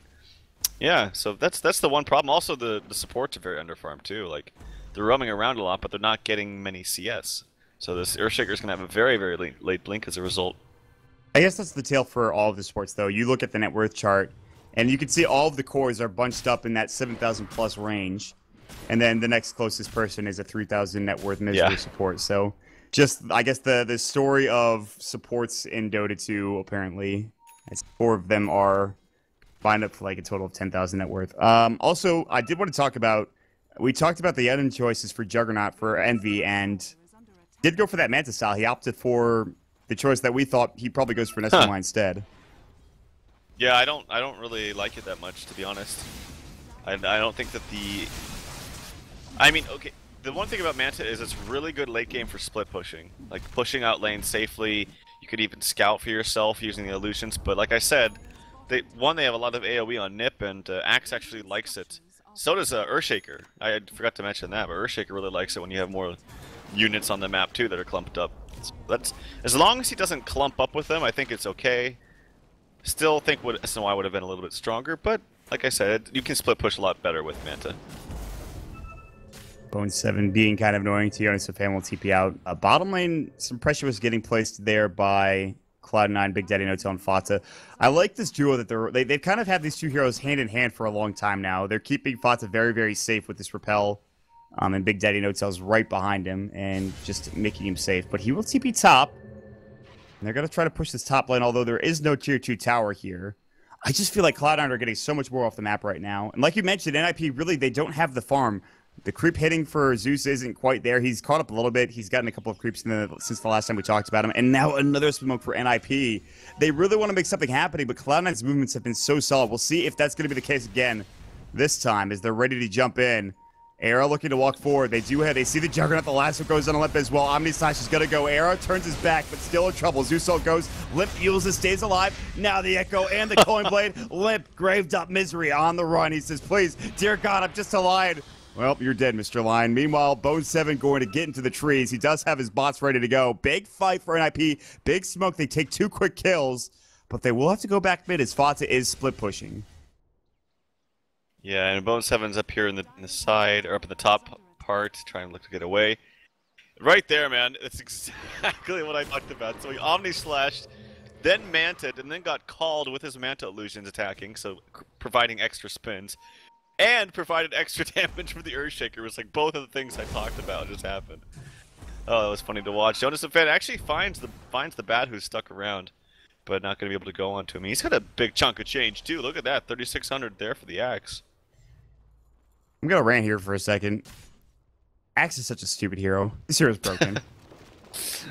yeah, so that's the one problem. Also, the supports are very underfarmed too. Like, they're roaming around a lot, but they're not getting many CS. So this Earthshaker's going to have a very, very late blink as a result. I guess that's the tale for all of the sports, though. You look at the net worth chart, and you can see all of the cores are bunched up in that 7,000 plus range. And then the next closest person is a 3,000 net worth misery support. So just, I guess, the story of supports in Dota 2, apparently, 4 of them are lined up for like a total of 10,000 net worth. Also, I did want to talk about, we talked about the item choices for Juggernaut for Envy, and did go for that Manta style. He opted for the choice that we thought he probably goes for Nesting Line instead. Yeah, I don't really like it that much, to be honest. I don't think that I mean, okay, the one thing about Manta is it's really good late game for split pushing. Like, pushing out lane safely. You could even scout for yourself using the illusions, but like I said, they have a lot of AoE on NiP, and Axe actually likes it. So does Earthshaker. I forgot to mention that, but Earthshaker really likes it when you have more units on the map too that are clumped up. That's as long as he doesn't clump up with them, I think it's okay. Still think SNY would have been a little bit stronger, but like I said, you can split push a lot better with Manta. Bone 7 being kind of annoying to Jonas if will TP out. Bottom lane, some pressure was getting placed there by Cloud9, Big Daddy No-Tail, and Fata. I like this duo that they've kind of had these two heroes hand in hand for a long time now. They're keeping Fata very, very safe with this repel, and Big Daddy No-Tail's right behind him and just making him safe. But he will TP top, and they're going to try to push this top lane, although there is no tier 2 tower here. I just feel like Cloud9 are getting so much more off the map right now. And like you mentioned, NiP, really, they don't have the farm. The creep hitting for Zeus isn't quite there. He's caught up a little bit. He's gotten a couple of creeps since the last time we talked about him. And now another smoke for NiP. They really want to make something happen, but Cloud9's movements have been so solid. We'll see if that's going to be the case again this time as they're ready to jump in. Era looking to walk forward. They see the Juggernaut. The last one goes on a Limp as well. Omni Slash is going to go. Era turns his back, but still in trouble. Zeus ult goes. Limp uses, stays alive. Now the Echo and the Coin Blade. Limp, graved up misery on the run. He says, please, dear God, I'm just a lion. Well, you're dead, Mr. Lion. Meanwhile, Bone 7 going to get into the trees. He does have his bots ready to go. Big fight for NiP. Big smoke. They take 2 quick kills, but they will have to go back mid as Fata is split pushing. Yeah, and Bone 7's up here in the side, or up in the top part, trying to look to get away. Right there, man. That's exactly what I talked about. So he Omni Slashed, then Manted, and then got called with his Manta illusions attacking, so providing extra spins. and provided extra damage for the Earthshaker. It was like both of the things I talked about just happened. Oh, that was funny to watch. Jonas the Fan actually finds the bat who's stuck around, but not going to be able to go onto him. He's got a big chunk of change too. Look at that, 3,600 there for the Axe. I'm gonna rant here for a second. Axe is such a stupid hero. This hero's broken.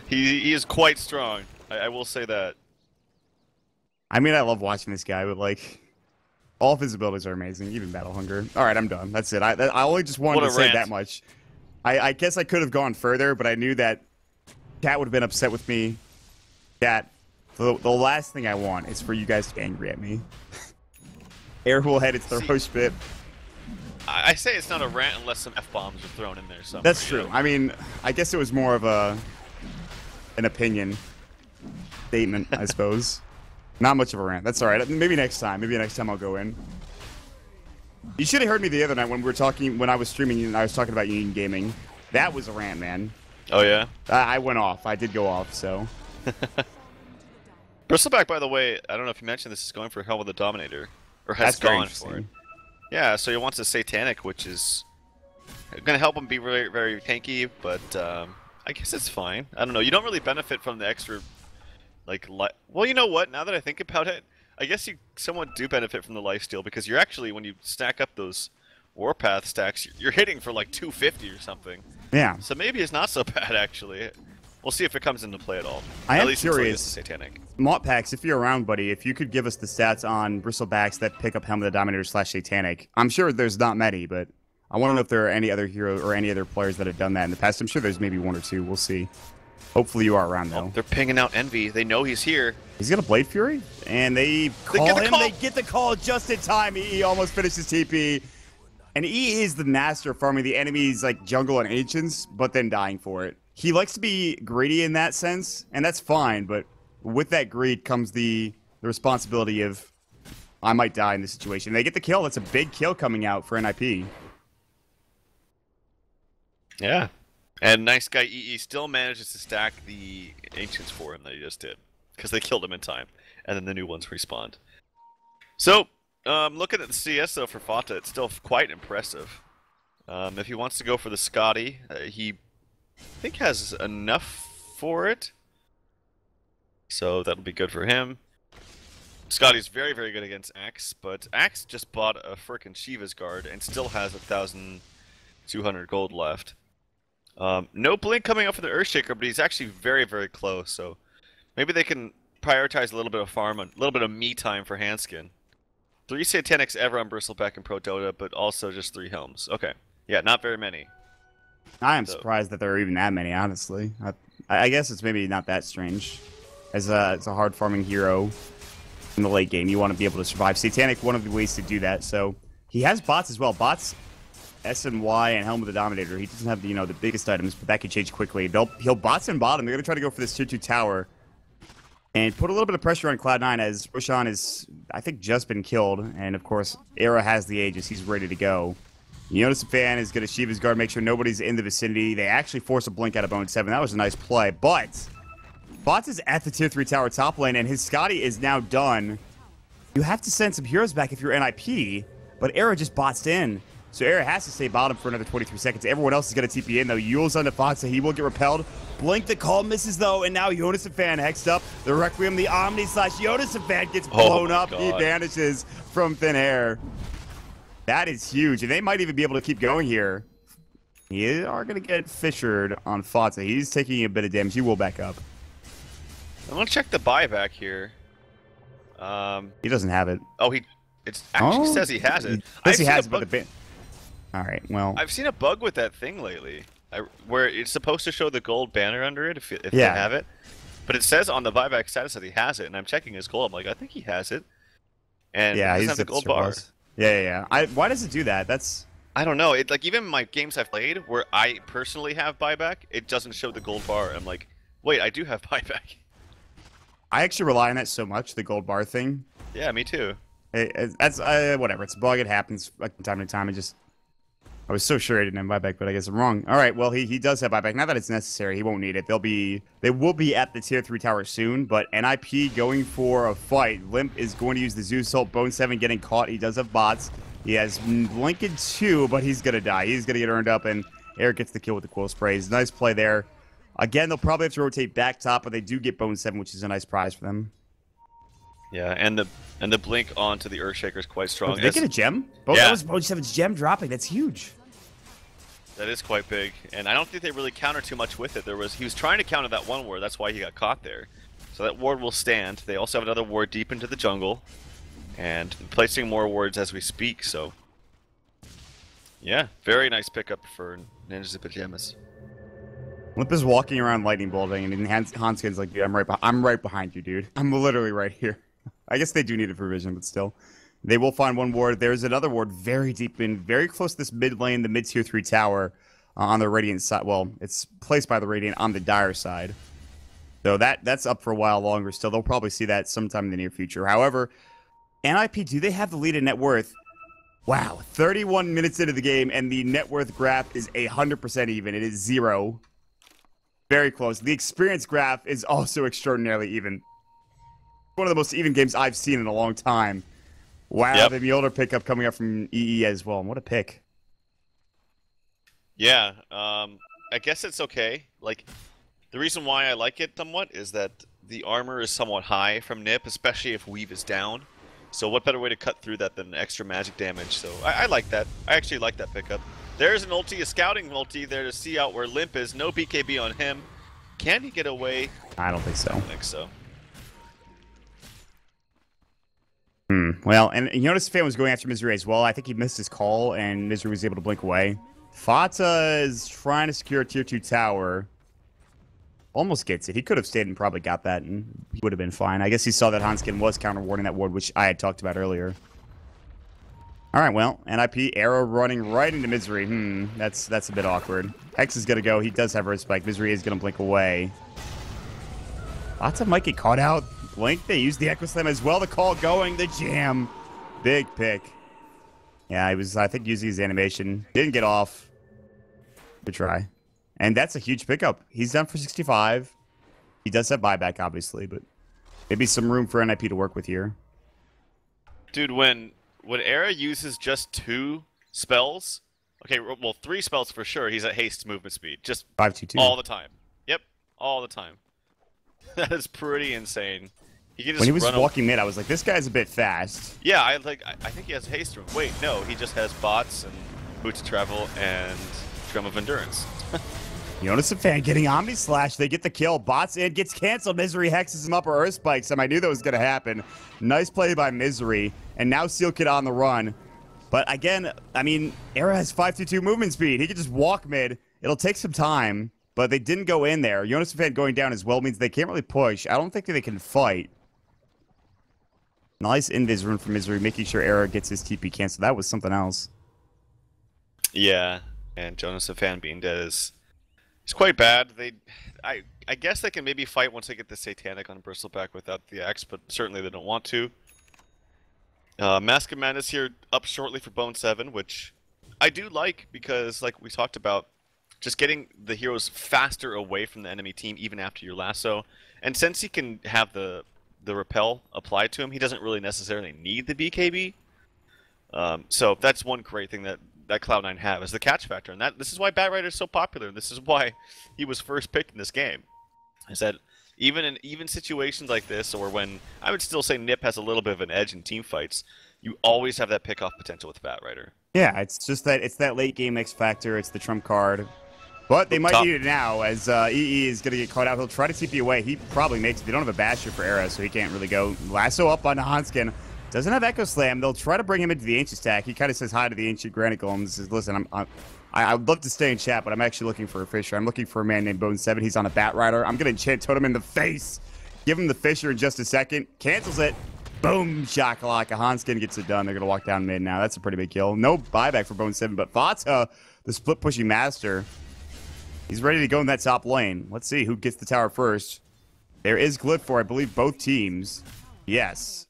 he is quite strong. I will say that. I mean, I love watching this guy, but like, all of his abilities are amazing, even Battle Hunger. All right, I'm done. That's it. I only just wanted to say that much. I guess I could have gone further, but I knew that Cat would have been upset with me. Cat, the last thing I want is for you guys to be angry at me. Airwheel head, it's the roast bit. I say it's not a rant unless some F-bombs are thrown in there somewhere. That's true. I mean, I guess it was more of an opinion statement, I suppose. Not much of a rant. That's all right. Maybe next time. Maybe next time I'll go in. You should have heard me the other night when we were talking, when I was streaming and I was talking about Union Gaming. That was a rant, man. Oh, yeah? I went off. I did go off, so. Bristleback, by the way, I don't know if you mentioned this, is going for Hell with the Dominator. Or has gone for it. Yeah, so he wants a Satanic, which is going to help him be very, very tanky, but I guess it's fine. I don't know. You don't really benefit from the extra, like, well, you know what? Now that I think about it, I guess you somewhat do benefit from the lifesteal, because you're actually, when you stack up those Warpath stacks, you're hitting for like 250 or something. Yeah. So maybe it's not so bad, actually. We'll see if it comes into play at all. I am curious. Satanic. Motpax, if you're around, buddy, if you could give us the stats on Bristlebacks that pick up Helmet of the Dominator / Satanic. I'm sure there's not many, but I want to know if there are any other heroes or any other players that have done that in the past. I'm sure there's maybe one or two. We'll see. Hopefully you are around, though. Oh, they're pinging out Envy. They know he's here. He's got a Blade Fury, and they call him. They get the call just in time. EE almost finishes TP. And EE is the master of farming the enemy's like jungle and ancients, but then dying for it. He likes to be greedy in that sense, and that's fine, but with that greed comes the responsibility of, I might die in this situation. They get the kill. That's a big kill coming out for NiP. Yeah. And nice guy EE still manages to stack the ancients for him that he just did, because they killed him in time, and then the new ones respawned. So, looking at the CS, though, for Fata, it's still quite impressive. If he wants to go for the Scotty, he I think has enough for it, so that'll be good for him. Scotty's very, very good against Axe, but Axe just bought a frickin' Shiva's Guard and still has 1,200 gold left. No blink coming up for the Earthshaker, but he's actually very, very close, so maybe they can prioritize a little bit of farm, a little bit of me time for Hanskin. 3 Satanics ever on Bristleback and Pro Dota, but also just 3 Helms. Okay. Yeah, not very many. I am surprised that there are even that many, honestly. I guess it's maybe not that strange. As it's a hard farming hero in the late game, you want to be able to survive. Satanic, one of the ways to do that. So he has bots as well. Bots, S and Y, and Helm of the Dominator. He doesn't have the the biggest items, but that can change quickly. He'll bots and bottom. They're gonna try to go for this tier 2 tower and put a little bit of pressure on Cloud9 as Roshan is, I think, just been killed, and of course Era has the Aegis. He's ready to go. Jonas the Fan is going to Shiva's Guard, make sure nobody's in the vicinity. They actually force a blink out of Bone 7. That was a nice play, but Bots is at the tier 3 tower top lane, and his Scotty is now done. You have to send some heroes back if you're NiP, but Era just botsed in. So Era has to stay bottom for another 23 seconds. Everyone else is going to TP in, though. Yule's on the Fonsa. He will get repelled. Blink the call misses, though, and now Jonas the Fan hexed up. The Requiem, the Omni / Jonas the Fan gets blown up. He vanishes from thin air. That is huge, and they might even be able to keep going here. They are going to get fissured on Fata. He's taking a bit of damage. He will back up. I want to check the buyback here. He doesn't have it. Oh, it actually says he has it. He has it, but the all right, well. I've seen a bug with that thing lately, where it's supposed to show the gold banner under it if they have it. But it says on the buyback status that he has it, and I'm checking his gold. I'm like, I think he has it. And yeah, he doesn't have the gold bar. Yeah. Why does it do that? I don't know. Like even my games I've played where I personally have buyback, it doesn't show the gold bar. I'm like, wait, I do have buyback. I actually rely on that so much, the gold bar thing. Yeah, me too. That's whatever. It's a bug. It happens from time to time. I was so sure I didn't have buyback, but I guess I'm wrong. All right, well he does have buyback. Not that it's necessary. He won't need it. They will be at the tier 3 tower soon. But NiP going for a fight. Limp is going to use the Zeus Ult. Bone 7 getting caught. He does have bots. He has Lincoln 2, but he's going to die. He's going to get earned up, and Eric gets the kill with the Quill Sprays. Nice play there. Again, they'll probably have to rotate back top, but they do get Bone 7, which is a nice prize for them. Yeah, and the blink onto the Earthshaker is quite strong. Oh, did they get a gem? Yeah. That was Bone 7's gem dropping. That's huge. That is quite big, and I don't think they really counter too much with it. He was trying to counter that one ward. That's why he got caught there. So that ward will stand. They also have another ward deep into the jungle, and placing more wards as we speak. So, yeah, very nice pickup for Ninjas in Pajamas. Limp is walking around lightning bolting, and Hanskin's like, dude, I'm right behind you, dude. I'm literally right here. I guess they do need it for vision, but still. They will find one ward. There's another ward very deep in, very close to this mid lane, the mid tier 3 tower on the Radiant side. Well, it's placed by the Radiant on the Dire side. So that's up for a while longer still. They'll probably see that sometime in the near future. However, NiP, do they have the lead in net worth? Wow, 31 minutes into the game, and the net worth graph is 100% even. It is 0. Very close. The experience graph is also extraordinarily even. One of the most even games I've seen in a long time. Wow, yep. The Mjolnir pickup coming up from EE as well. What a pick. Yeah, I guess it's okay. Like, the reason why I like it somewhat is that the armor is somewhat high from NiP, especially if Weave is down. So what better way to cut through that than extra magic damage? So I like that. I actually like that pickup. There's an ulti, a scouting ulti there to see out where Limp is. No BKB on him. Can he get away? I don't think so. I don't think so. Well, and you notice Fan was going after Misery as well. I think he missed his call, and Misery was able to blink away. Fata is trying to secure a tier 2 tower. Almost gets it. He could have stayed and probably got that, and he would have been fine. I guess he saw that Hanskin was counter-warding that ward, which I had talked about earlier. All right, well, NiP, arrow running right into Misery. That's a bit awkward. Hex is going to go. He does have Earth Spike. Misery is going to blink away. Fata might get caught out. Blink, they used the Echo Slam as well. The call going, the jam. Big pick. Yeah, he was, I think, using his animation. Didn't get off. Good try. And that's a huge pickup. He's done for 65. He does have buyback, obviously, but maybe some room for NiP to work with here. Dude, when Era uses just 2 spells, okay, well, 3 spells for sure, he's at haste movement speed. Just 5-2-2. All the time. Yep, all the time. That is pretty insane. He can just when he was walking mid, I was like, this guy's a bit fast. Yeah, I think he has haste room. Wait, no, he just has bots and boots of travel and drum of endurance. You notice a Fan getting Omni Slash. They get the kill. Bots in, gets canceled. Misery hexes him up or Earth Spikes him. I knew that was going to happen. Nice play by Misery. And now Seal Kid on the run. But again, I mean, Era has 5-2-2 movement speed. He can just walk mid. It'll take some time, but they didn't go in there. Jonas Fan going down as well means they can't really push. I don't think that they can fight. Nice invis rune for Misery, making sure Era gets his TP canceled. That was something else. Yeah, and Jonas Fan being dead is quite bad. I guess they can maybe fight once they get the Satanic on Bristleback without the X, but certainly they don't want to. Mask of Madness here up shortly for Bone 7, which I do like because, like we talked about, just getting the heroes faster away from the enemy team even after your lasso. And since he can have the repel applied to him, he doesn't really necessarily need the BKB. So that's one great thing that Cloud9 have is the catch factor, and this is why Batrider is so popular. This is why he was first picked in this game. Is that even in situations like this, or when I would still say NiP has a little bit of an edge in team fights, you always have that pick-off potential with Batrider. Yeah, it's just that late game X factor. It's the trump card. But they might need it now, as EE is going to get caught out. He'll try to TP away. He probably makes it. They don't have a basher for Era, so he can't really go. Lasso up on Hanskin. Doesn't have Echo Slam. They'll try to bring him into the Ancient stack. He kind of says hi to the Ancient Granite Golem and says, listen, I would love to stay in chat, but I'm actually looking for a Fisher. I'm looking for a man named Bone 7. He's on a Batrider. I'm going to enchant Totem in the face. Give him the Fisher in just a second. Cancels it. Boom, shakalaka. Hanskin gets it done. They're going to walk down mid now. That's a pretty big kill. No buyback for Bone 7, but Fata, the split pushing master, he's ready to go in that top lane. Let's see who gets the tower first. There is Glyph for, I believe, both teams. Yes.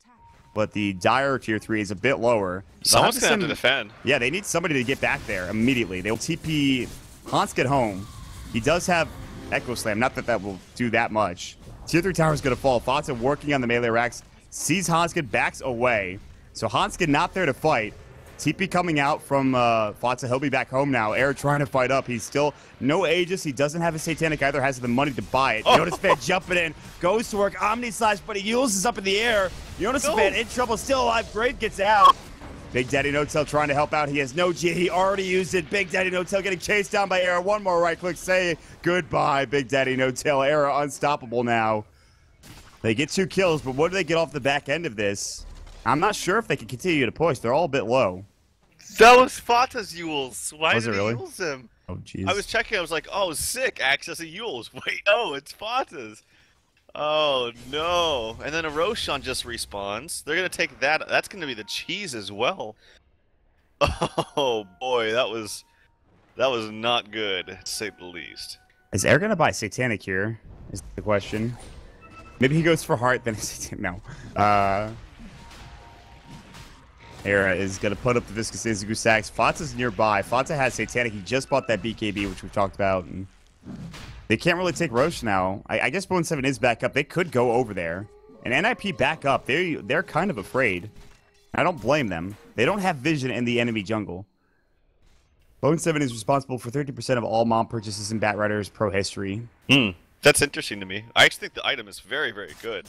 But the Dire tier 3 is a bit lower. Someone's going to have to defend. Yeah, they need somebody to get back there immediately. They'll TP Hanskin home. He does have Echo Slam. Not that will do that much. Tier 3 tower is going to fall. Fata working on the melee racks. Sees Hanskin, backs away. So Hanskin not there to fight. TP coming out from Fatsa. He'll be back home now. Era trying to fight up. He's still no Aegis. He doesn't have a Satanic either. Has the money to buy it. Jonas Fan jumping in. Goes to work. Omni Slash, but he uses up in the air. Jonas Fan in trouble. Still alive. Brave gets out. Big Daddy No-Tail trying to help out. He has no G. He already used it. Big Daddy No-Tail getting chased down by Era. One more right click. Say goodbye, Big Daddy No-Tail. Era unstoppable now. They get 2 kills, but what do they get off the back end of this? I'm not sure if they can continue to push. They're all a bit low. That was Fata's Yules. Why did he really? use him? Oh, jeez. I was checking. I was like, oh, sick. Access of Yules. Wait, oh, it's Fata's. Oh, no. And then a Roshan just respawns. They're going to take that. That's going to be the cheese as well. Oh, boy. That was not good, to say the least. Is Air going to buy Satanic here? Is the question. Maybe he goes for Heart, then no. Era is going to put up the Viscous Izuku Sacks. Fatsa's nearby. Fatsa has Satanic. He just bought that BKB, which we've talked about. And they can't really take Roche now. I guess Bone 7 is back up. They could go over there. And NiP back up. They're kind of afraid. I don't blame them. They don't have vision in the enemy jungle. Bone 7 is responsible for 30% of all mom purchases in Batrider's pro history. That's interesting to me. I actually think the item is very, very good.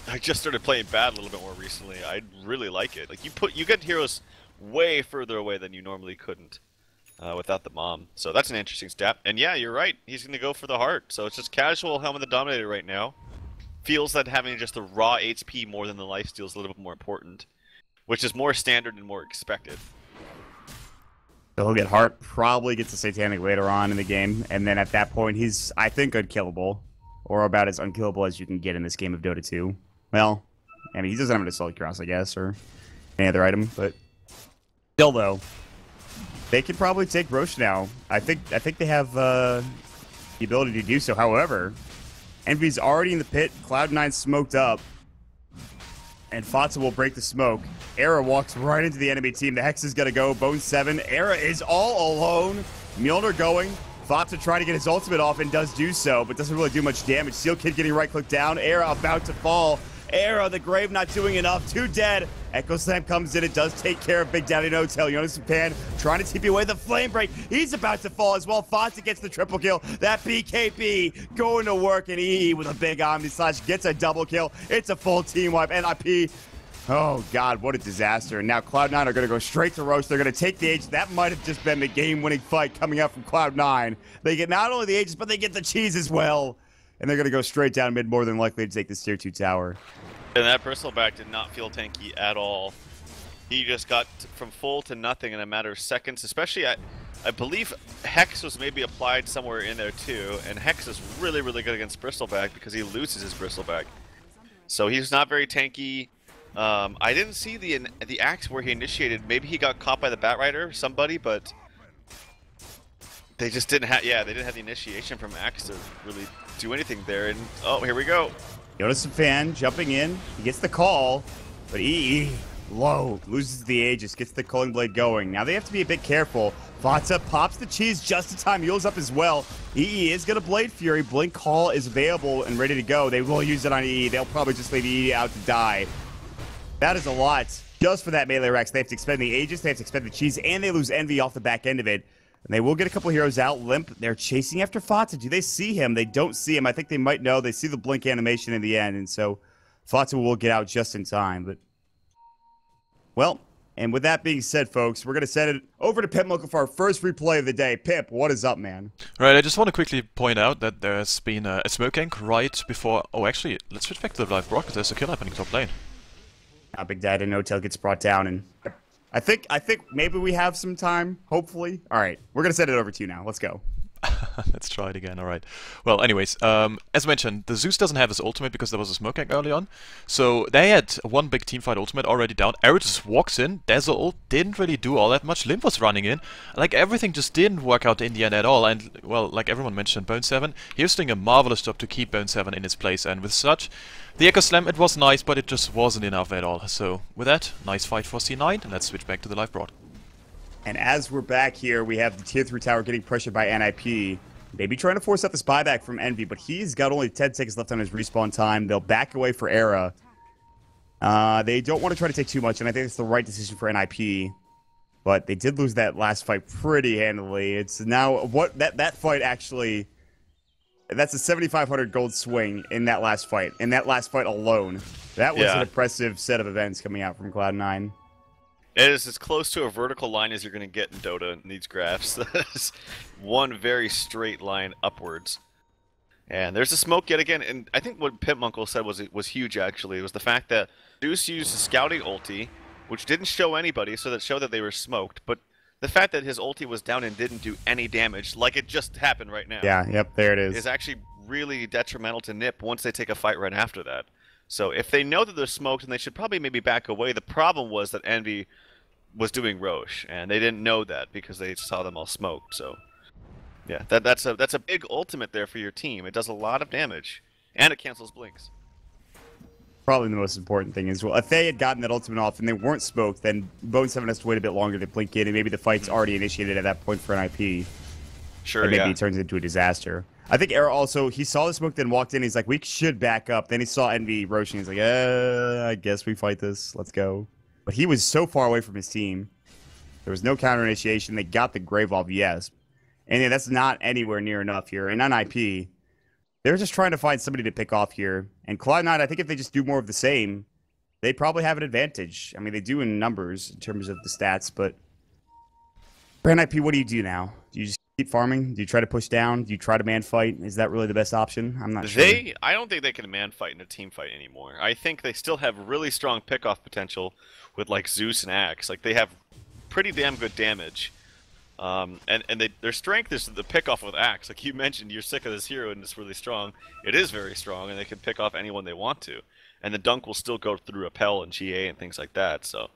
I just started playing Bat a little bit more recently. I really like it. Like you get heroes way further away than you normally couldn't without the mom. So that's an interesting step. And yeah, you're right. He's going to go for the heart. So it's just casual Helm of the Dominator right now. Feels that having just the raw HP more than the lifesteal is a little bit more important, which is more standard and more expected. So he'll get heart, probably gets a Satanic later on in the game, and then at that point he's, I think, unkillable. Or about as unkillable as you can get in this game of Dota 2. Well, I mean, he doesn't have an Assault Cross, I guess, or any other item, but still, though, they could probably take Roche now. I think they have the ability to do so. However, Envy's already in the pit. Cloud9 smoked up, and Fatsa will break the smoke. Era walks right into the enemy team. The Hex is going to go. Bone 7. Era is all alone. Mjolnir going. Fatsa trying to get his ultimate off and does do so, but doesn't really do much damage. Seal Kid getting right-click down. Era about to fall. Era, the Grave not doing enough. 2 dead. Echo Slam comes in. It does take care of Big Daddy No-Tail. Jonas Pan trying to TP away the Flame Break. He's about to fall as well. Fatsa gets the triple kill. That BKB going to work, and EE with a big Omni Slash gets a double kill. It's a full team wipe. NiP. Oh, God, what a disaster. And now Cloud9 are going to go straight to Roche. They're going to take the Aegis. That might have just been the game-winning fight coming out from Cloud9. They get not only the Aegis, but they get the cheese as well. And they're going to go straight down mid, more than likely to take this tier 2 tower. And that Bristleback did not feel tanky at all. He just got from full to nothing in a matter of seconds, especially I believe Hex was maybe applied somewhere in there too, and Hex is really, really good against Bristleback because he loses his Bristleback. So he's not very tanky. I didn't see the axe where he initiated. Maybe he got caught by the Batrider or somebody, but they just didn't have. Yeah, they didn't have the initiation from axe to really do anything there. And oh, here we go. Jonas Fan jumping in. He gets the call, but EE low loses the Aegis, gets the Culling Blade going. Now they have to be a bit careful. Fatsa pops the cheese just in time. Yule's up as well. EE is going to Blade Fury. Blink Call is available and ready to go. They will use it on EE. They'll probably just leave EE out to die. That is a lot just for that melee Rex. They have to expend the Aegis, they have to expend the cheese, and they lose Envy off the back end of it. And they will get a couple heroes out. Limp, they're chasing after Fatsa. Do they see him? They don't see him. I think they might know. They see the blink animation in the end, and so Fatsa will get out just in time. But well, and with that being said, folks, we're going to send it over to Pip Mocha for our first replay of the day. Pip, what is up, man? Right, I just want to quickly point out that there's been a smoke gank right before... Oh, actually, let's switch back to the live broadcast. There's a kill happening top lane. Now Big Daddy No-Tail gets brought down, and I think maybe we have some time, hopefully. All right, we're going to send it over to you now. Let's go. Let's try it again, alright. Well, anyways, as mentioned, the Zeus doesn't have his ultimate because there was a smoke gank early on. So they had one big teamfight ultimate already down. Aerith just walks in, Dazzle ult didn't really do all that much. Limp was running in. Like, everything just didn't work out in the end at all. And, well, like everyone mentioned, Bone 7, he was doing a marvelous job to keep Bone 7 in his place. And with such, the Echo Slam, it was nice, but it just wasn't enough at all. So, with that, nice fight for C9, and let's switch back to the live broad. And as we're back here, we have the tier 3 tower getting pressured by NiP. Maybe trying to force out this buyback from Envy, but he's got only 10 seconds left on his respawn time. They'll back away for Era. They don't want to try to take too much, and I think it's the right decision for NiP. But they did lose that last fight pretty handily. It's now what that fight actually. That's a 7,500 gold swing in that last fight. In that last fight alone, that was an impressive set of events coming out from Cloud9. It is as close to a vertical line as you're going to get in Dota in these graphs. That's one very straight line upwards. And there's a smoke yet again, and I think what Pimpmunkle said was huge actually. It was the fact that Zeus used a scouting ulti, which didn't show anybody, so that showed that they were smoked, but the fact that his ulti was down and didn't do any damage, like it just happened right now. Yeah, yep, there it is actually really detrimental to NiP once they take a fight right after that. So if they know that they're smoked, then they should probably maybe back away. The problem was that Envy was doing Roche, and they didn't know that because they saw them all smoked. So yeah, that's a big ultimate there for your team. It does a lot of damage, and it cancels blinks. Probably the most important thing is, well, if they had gotten that ultimate off and they weren't smoked, then Bone7 has to wait a bit longer to blink in, and maybe the fight's already initiated at that point for NiP. Sure, and maybe it turns into a disaster. I think Era also, he saw the smoke, then walked in, he's like, we should back up. Then he saw Envy Roche, and he's like, I guess we fight this. Let's go. But he was so far away from his team. There was no counter initiation. They got the Gravevolve, yes. And yeah, that's not anywhere near enough here. And on NiP, they're just trying to find somebody to pick off here. And Cloud9, I think if they just do more of the same, they probably have an advantage. I mean, they do in numbers in terms of the stats, but for NiP, what do you do now? Do you just keep farming? Do you try to push down? Do you try to man fight? Is that really the best option? I'm not sure. I don't think they can man fight in a team fight anymore. I think they still have really strong pick-off potential with like Zeus and Axe. Like they have pretty damn good damage. Their strength is the pick off with Axe. Like you mentioned, you're sick of this hero and it's really strong. It is very strong, and they can pick off anyone they want to. And the dunk will still go through Appel and GA and things like that. So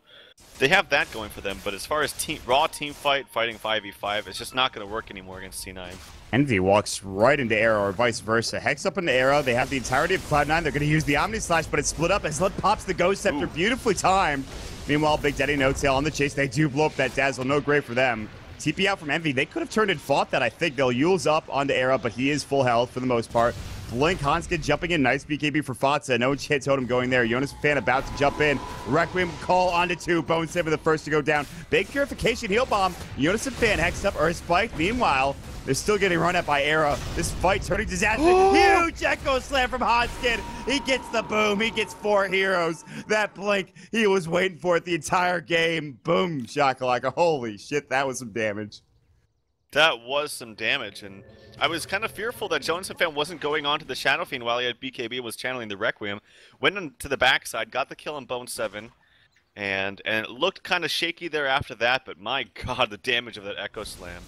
they have that going for them. But as far as raw team fighting 5v5, it's just not going to work anymore against C9. Envy walks right into Era, or vice versa. Hex up into Era. They have the entirety of Cloud9. They're going to use the Omni Slash, but it's split up as Slip pops the Ghost Scepter. Beautifully timed. Meanwhile, Big Daddy No-Tail on the chase. They do blow up that Dazzle. No great for them. TP out from Envy. They could have turned and fought that. I think they'll use up onto Era, but he is full health for the most part. Blink, Hanska jumping in. Nice BKB for Fatsa. No hit totem going there. Jonas Fan about to jump in. Requiem call onto 2. Bone7 the first to go down. Big Purification heal bomb. Jonas Fan hexed up or spiked. Meanwhile, they're still getting run at by Era. This fight turning disaster. Huge Echo Slam from Hanskin. He gets the boom. He gets 4 heroes. That blink, he was waiting for it the entire game. Boom, shakalaka. Holy shit, that was some damage. That was some damage, and I was kind of fearful that Jonas Fan wasn't going on to the Shadow Fiend while he had BKB and was channeling the Requiem. Went into the backside, got the kill on Bone7, and it looked kind of shaky there after that, but my god, the damage of that Echo Slam.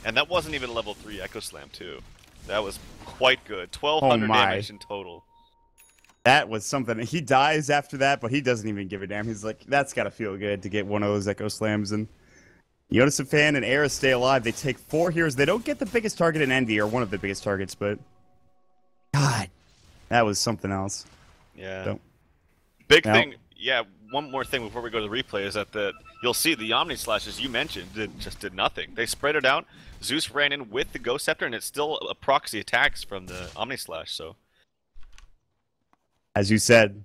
And that wasn't even a level 3 Echo Slam, too. That was quite good. 1,200 damage in total. That was something. He dies after that, but he doesn't even give a damn. He's like, that's got to feel good to get one of those Echo Slams. And Jonas Fan and Era stay alive. They take 4 heroes. They don't get the biggest target in Envy, or one of the biggest targets, but God, that was something else. Yeah. So, Big thing. Yeah, one more thing before we go to the replay is that you'll see the Omni Slash, as you mentioned, just did nothing. They spread it out. Zeus ran in with the Ghost Scepter, and it's still a proxy attacks from the Omni Slash. So, as you said,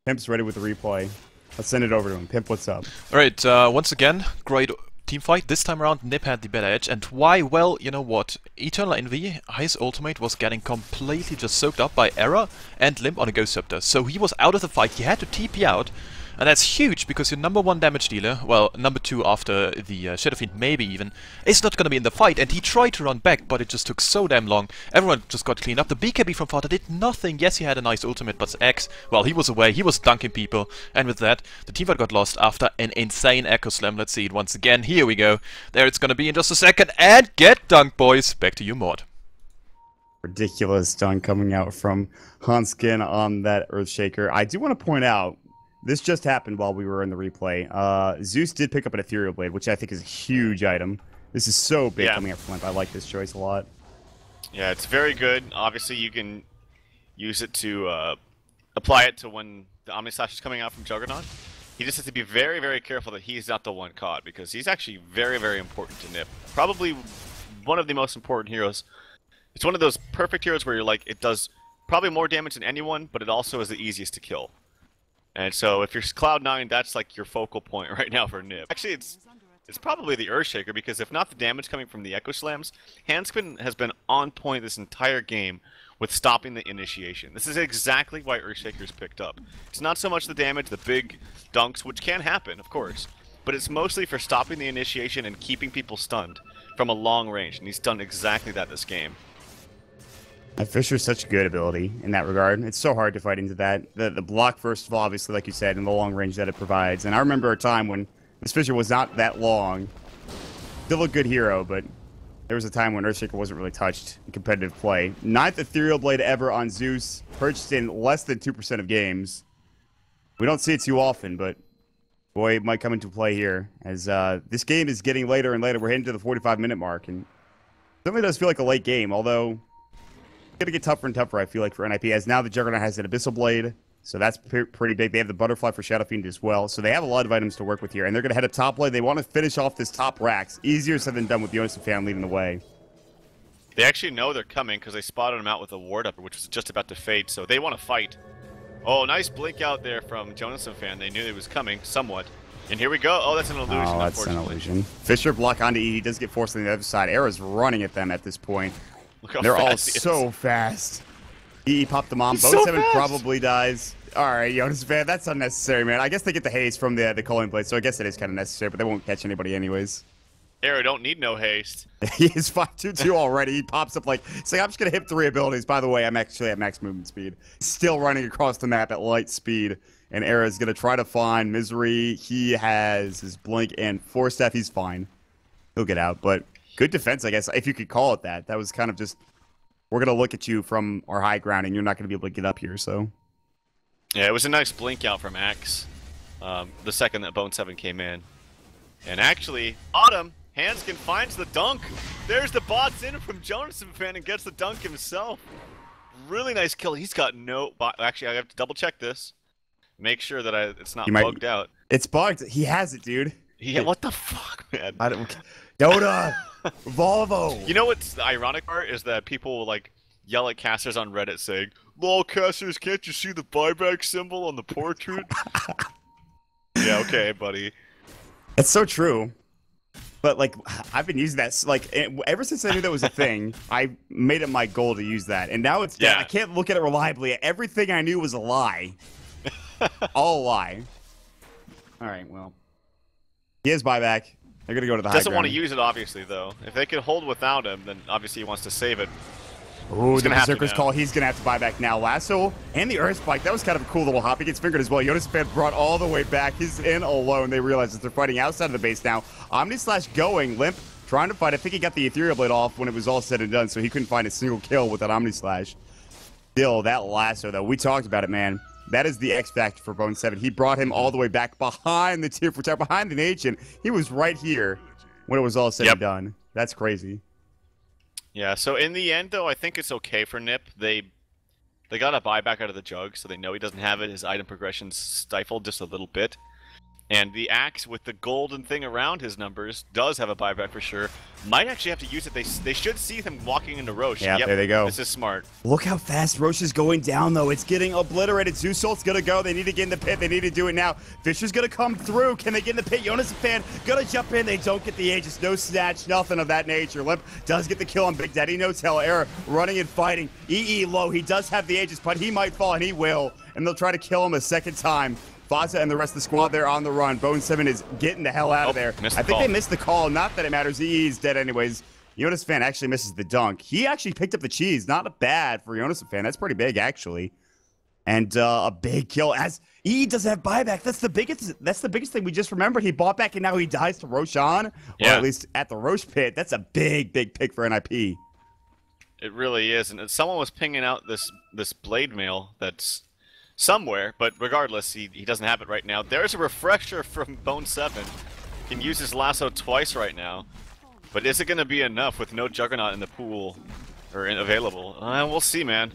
Pimp's ready with the replay. Let's send it over to him. Pimp, what's up? All right. Once again, great team fight. This time around, NiP had the better edge. And why? Well, you know what? Eternal Envy, his ultimate was getting completely just soaked up by Era and Limp on a Ghost Scepter. So he was out of the fight. He had to TP out. And that's huge, because your number 1 damage dealer, well, number 2 after the Shadow Fiend maybe even, is not going to be in the fight. And he tried to run back, but it just took so damn long. Everyone just got cleaned up. The BKB from Fata did nothing. Yes, he had a nice ultimate, but X, well, he was away. He was dunking people. And with that, the teamfight got lost after an insane Echo Slam. Let's see it once again. Here we go. There it's going to be in just a second. And get dunked, boys. Back to you, Mord. Ridiculous dunk coming out from Hanskin on that Earthshaker. I do want to point out, this just happened while we were in the replay. Zeus did pick up an Ethereal Blade, which I think is a huge item. This is so big coming up from Limp. I like this choice a lot. Yeah, it's very good. Obviously, you can use it to apply it to when the Omni Slash is coming out from Juggernaut. He just has to be very, very careful that he's not the one caught, because he's actually very, very important to NiP. Probably one of the most important heroes. It's one of those perfect heroes where you're like, it does probably more damage than anyone, but it also is the easiest to kill. And so if you're Cloud9, that's like your focal point right now for NiP. Actually, it's probably the Earthshaker, because if not the damage coming from the Echo Slams, Handspin has been on point this entire game with stopping the initiation. This is exactly why Earthshaker's picked up. It's not so much the damage, the big dunks, which can happen, of course, but it's mostly for stopping the initiation and keeping people stunned from a long range, and he's done exactly that this game. Fisher's such good ability in that regard. It's so hard to fight into that. The block, first of all, obviously, like you said, and the long range that it provides. And I remember a time when this Fisher was not that long. Still a good hero, but there was a time when Earthshaker wasn't really touched in competitive play. 9th Ethereal Blade ever on Zeus, purchased in less than 2% of games. We don't see it too often, but boy, it might come into play here. As this game is getting later and later. We're heading to the 45-minute mark, and it certainly does feel like a late game, although it's going to get tougher and tougher, I feel like, for NiP, as now the Juggernaut has an Abyssal Blade, so that's pretty big. They have the Butterfly for Shadow Fiend as well, so they have a lot of items to work with here, and they're going to head up top lane. They want to finish off this top racks. Easier said than done with Jonas and Fan leading the way. They actually know they're coming because they spotted him out with a ward up, which was just about to fade, so they want to fight. Oh, nice blink out there from Jonas and Fan. They knew it was coming, somewhat. And here we go. Oh, that's an illusion, oh, that's an illusion. Fisher block onto E. He does get forced on the other side. Era's running at them at this point. Look how they're all fast so fast. E popped the mom. He's Bone so 7 fast. probably dies. All right, Jonas Fan, that's unnecessary, man. I guess they get the haste from the Culling Blade, so I guess it is kind of necessary, but they won't catch anybody anyways. Era don't need no haste. He is 5-2-2 already. He pops up like, it's like, I'm just going to hit 3 abilities. By the way, I'm actually at max movement speed. Still running across the map at light speed. And Era is going to try to find Misery. He has his Blink and Force Staff. He's fine. He'll get out. But good defense, I guess, if you could call it that. That was kind of just, we're going to look at you from our high ground, and you're not going to be able to get up here, so. Yeah, it was a nice blink out from Axe the second that Bone 7 came in. And actually, Autumn, Hanskin finds the dunk. There's the bots in from Jonas and Fan and gets the dunk himself. Really nice kill. He's got no... Actually, I have to double check this. Make sure that it's not bugged out. It's bugged. He has it, dude. What the fuck, man? I don't... Dota! Volvo! You know what's the ironic part is that people will, like, yell at casters on Reddit saying, "Lol, casters, can't you see the buyback symbol on the portrait?" Yeah, okay, buddy. It's so true. But, like, I've been using that, like, ever since I knew that was a thing, I made it my goal to use that. And now it's dead. I can't look at it reliably. Everything I knew was a lie. All a lie. Alright, well. He has buyback. They're going to go to the high ground. Doesn't want to use it, obviously, though. If they could hold without him, then obviously he wants to save it. Ooh, the Berserker's call. He's going to have to buy back now. Lasso and the Earth Spike. That was kind of a cool little hop. He gets fingered as well. Jonas Fan brought all the way back. He's in alone. They realize that they're fighting outside of the base now. Omni Slash going. Limp trying to fight. I think he got the Ethereal Blade off when it was all said and done, so he couldn't find a single kill with that Omni Slash. Still, that Lasso, though, we talked about it, man. That is the X factor for Bone 7. He brought him all the way back behind the tier 4 tower, behind the Nation. He was right here when it was all said and done. That's crazy. Yeah, so in the end, though, I think it's okay for NiP. They got a buyback out of the Jug, so they know he doesn't have it. His item progression's stifled just a little bit. And the Axe, with the golden thing around his numbers, does have a buyback for sure. Might actually have to use it. They should see him walking into Roche. Yeah, there they go. This is smart. Look how fast Roche is going down, though. It's getting obliterated. Zeusult's going to go. They need to get in the pit. They need to do it now. Fisher's going to come through. Can they get in the pit? Jonas Fan going to jump in. They don't get the Aegis. No snatch, nothing of that nature. Limp does get the kill on Big Daddy. No tell. Era running and fighting. EE low. He does have the Aegis, but he might fall, and he will. And they'll try to kill him a second time. Faza and the rest of the squad there on the run. Bone 7 is getting the hell out of there. I think they missed the call. Not that it matters. EE's dead anyways. Jonas Fan actually misses the dunk. He actually picked up the cheese. Not bad for Jonas Fan. That's pretty big, actually. And a big kill. As EE doesn't have buyback. That's the biggest thing we just remembered. He bought back, and now he dies to Roshan. Or at least at the Roche pit. That's a big pick for NiP. It really is. And someone was pinging out this blade mail that's somewhere, but regardless, he doesn't have it right now. There's a refresher from Bone 7. He can use his lasso twice right now. But is it going to be enough with no Juggernaut in the pool or available? We'll see, man.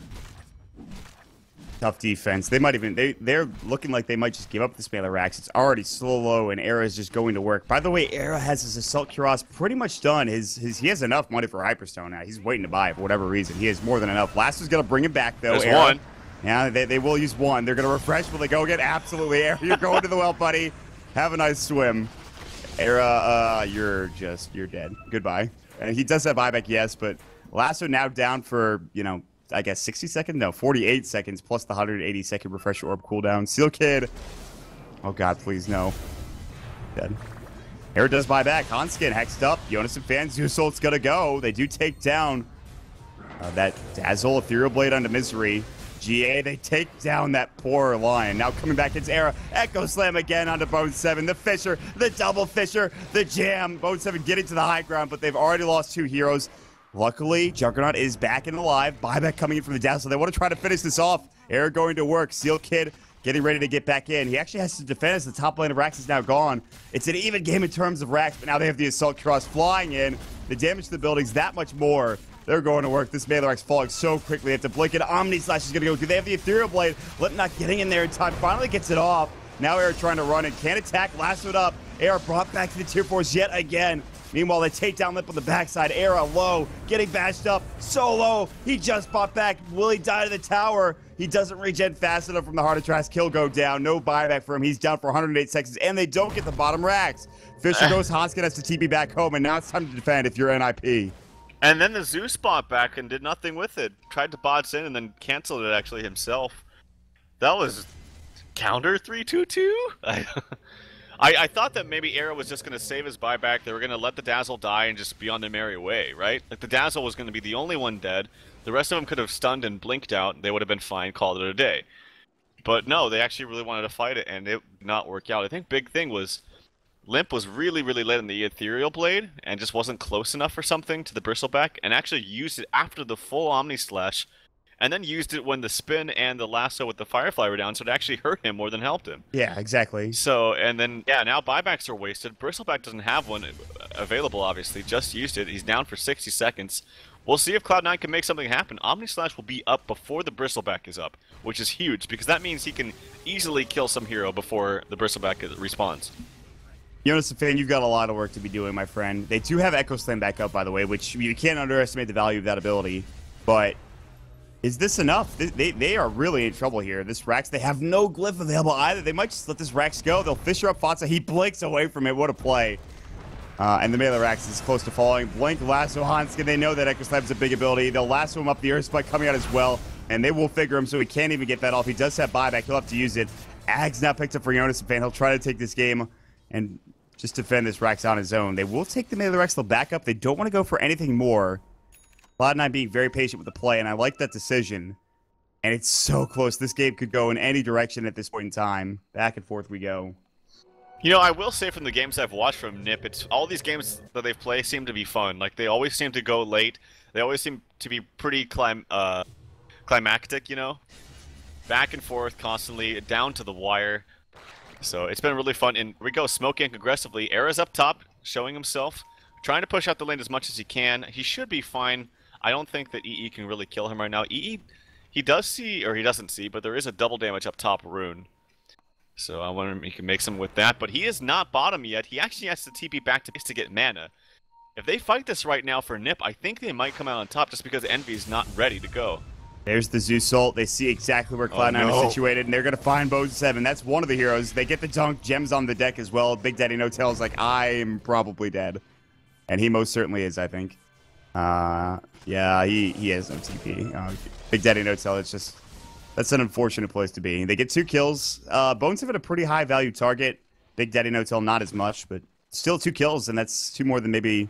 Tough defense. They might even they're looking like they might just give up this melee racks. It's already slow and Era is just going to work. By the way, Era has his Assault Cuirass pretty much done. He has enough money for Hyperstone now. He's waiting to buy it for whatever reason. He has more than enough. Lasso's gonna bring him back though. There's one. Yeah, they will use one. They're going to refresh. Will they go again? Absolutely. Era, you're going to the well, buddy. Have a nice swim. Era, you're dead. Goodbye. And he does have buyback, yes, but Lasso now down for, you know, I guess 60 seconds? No, 48 seconds plus the 180-second refresh orb cooldown. Seal Kid. Oh, God, please, no. Dead. Era does buy back. Hanskin hexed up. Jonas and Fan. Zeusolt's gonna go. They do take down that Dazzle, Ethereal Blade onto Misery. GA, they take down that poor Lion. Now coming back, it's Era. Echo Slam again onto Bone 7. The Fisher, the double Fisher, the Jam. Bone 7 getting to the high ground, but they've already lost 2 heroes. Luckily, Juggernaut is back and alive. Buyback coming in from the Dazzle. They want to try to finish this off. Era going to work. Seal Kid getting ready to get back in. He actually has to defend as the top lane of Rax is now gone. It's an even game in terms of Rax, but now they have the Assault Cross flying in. The damage to the building's that much more. They're going to work. This melee Rax falling so quickly. They have to blink it. Omni Slash is going to go through. They have the Ethereal Blade. Lip not getting in there in time. Finally gets it off. Now Era trying to run and can't attack. Lassoed up. Era brought back to the tier 4s yet again. Meanwhile, they take down Lip on the backside. Era low, getting bashed up. So low. He just bought back. Will he die to the tower? He doesn't regen fast enough from the Heart of Trash. Kill go down. No buyback for him. He's down for 108 seconds, and they don't get the bottom Rax. Fisher goes. Hanskin has to TP back home, and now it's time to defend if you're NiP. And then the Zeus bought back and did nothing with it. Tried to bots in and then canceled it actually himself. That was counter 3-2-2? I thought that maybe Era was just going to save his buyback. They were going to let the Dazzle die and just be on their merry way, right? Like, the Dazzle was going to be the only one dead. The rest of them could have stunned and blinked out. They would have been fine, called it a day. But no, they actually really wanted to fight it, and it did not work out. I think big thing was Limp was really, really late in the Ethereal Blade and just wasn't close enough or something to the Bristleback, and actually used it after the full Omni Slash, and then used it when the spin and the lasso with the Firefly were down, so it actually hurt him more than helped him. Yeah, exactly. So, and then, yeah, now buybacks are wasted. Bristleback doesn't have one available, obviously. Just used it. He's down for 60 seconds. We'll see if Cloud9 can make something happen. Omni Slash will be up before the Bristleback is up, which is huge, because that means he can easily kill some hero before the Bristleback respawns. Jonas and Fan, you've got a lot of work to be doing, my friend. They do have Echo Slam back up, by the way, which you can't underestimate the value of that ability. But is this enough? They are really in trouble here. This Rax, they have no glyph available either. They might just let this Rax go. They'll Fisher up Fatsa. He blinks away from it. What a play. And the melee Rax is close to falling. Blink, lasso Hanskin. They know that Echo Slam's a big ability. They'll lasso him up. The Earth Spike coming out as well. And they will figure him so he can't even get that off. He does have buyback. He'll have to use it. Ag's now picked up for Jonas and Fan. He'll try to take this game and just defend this Rax on his own. They will take the melee Rax. They'll back up. They don't want to go for anything more. Cloud9 being very patient with the play, and I like that decision. And it's so close. This game could go in any direction at this point in time. Back and forth we go. You know, I will say from the games I've watched from NiP, it's all these games that they've played seem to be fun. Like, they always seem to go late. They always seem to be pretty climactic, you know? Back and forth constantly, down to the wire. So it's been really fun. And we go smoking aggressively. Era's up top, showing himself. Trying to push out the lane as much as he can. He should be fine. I don't think that EE can really kill him right now. EE, he does see, or he doesn't see, but there is a double damage up top rune. So I wonder if he can make some with that. But he is not bottom yet. He actually has to TP back to base to get mana. If they fight this right now for NiP, I think they might come out on top just because Envy's not ready to go. There's the Zeus ult. They see exactly where Cloud9 is situated, and they're going to find Bone 7. That's one of the heroes. They get the dunk. Gems on the deck as well. Big Daddy No Tail's like, I'm probably dead. And he most certainly is, I think. Yeah, he has no TP. Big Daddy No Tail, it's just... That's an unfortunate place to be. They get 2 kills. Bone 7 a pretty high value target. Big Daddy No Tail not as much, but still 2 kills, and that's 2 more than maybe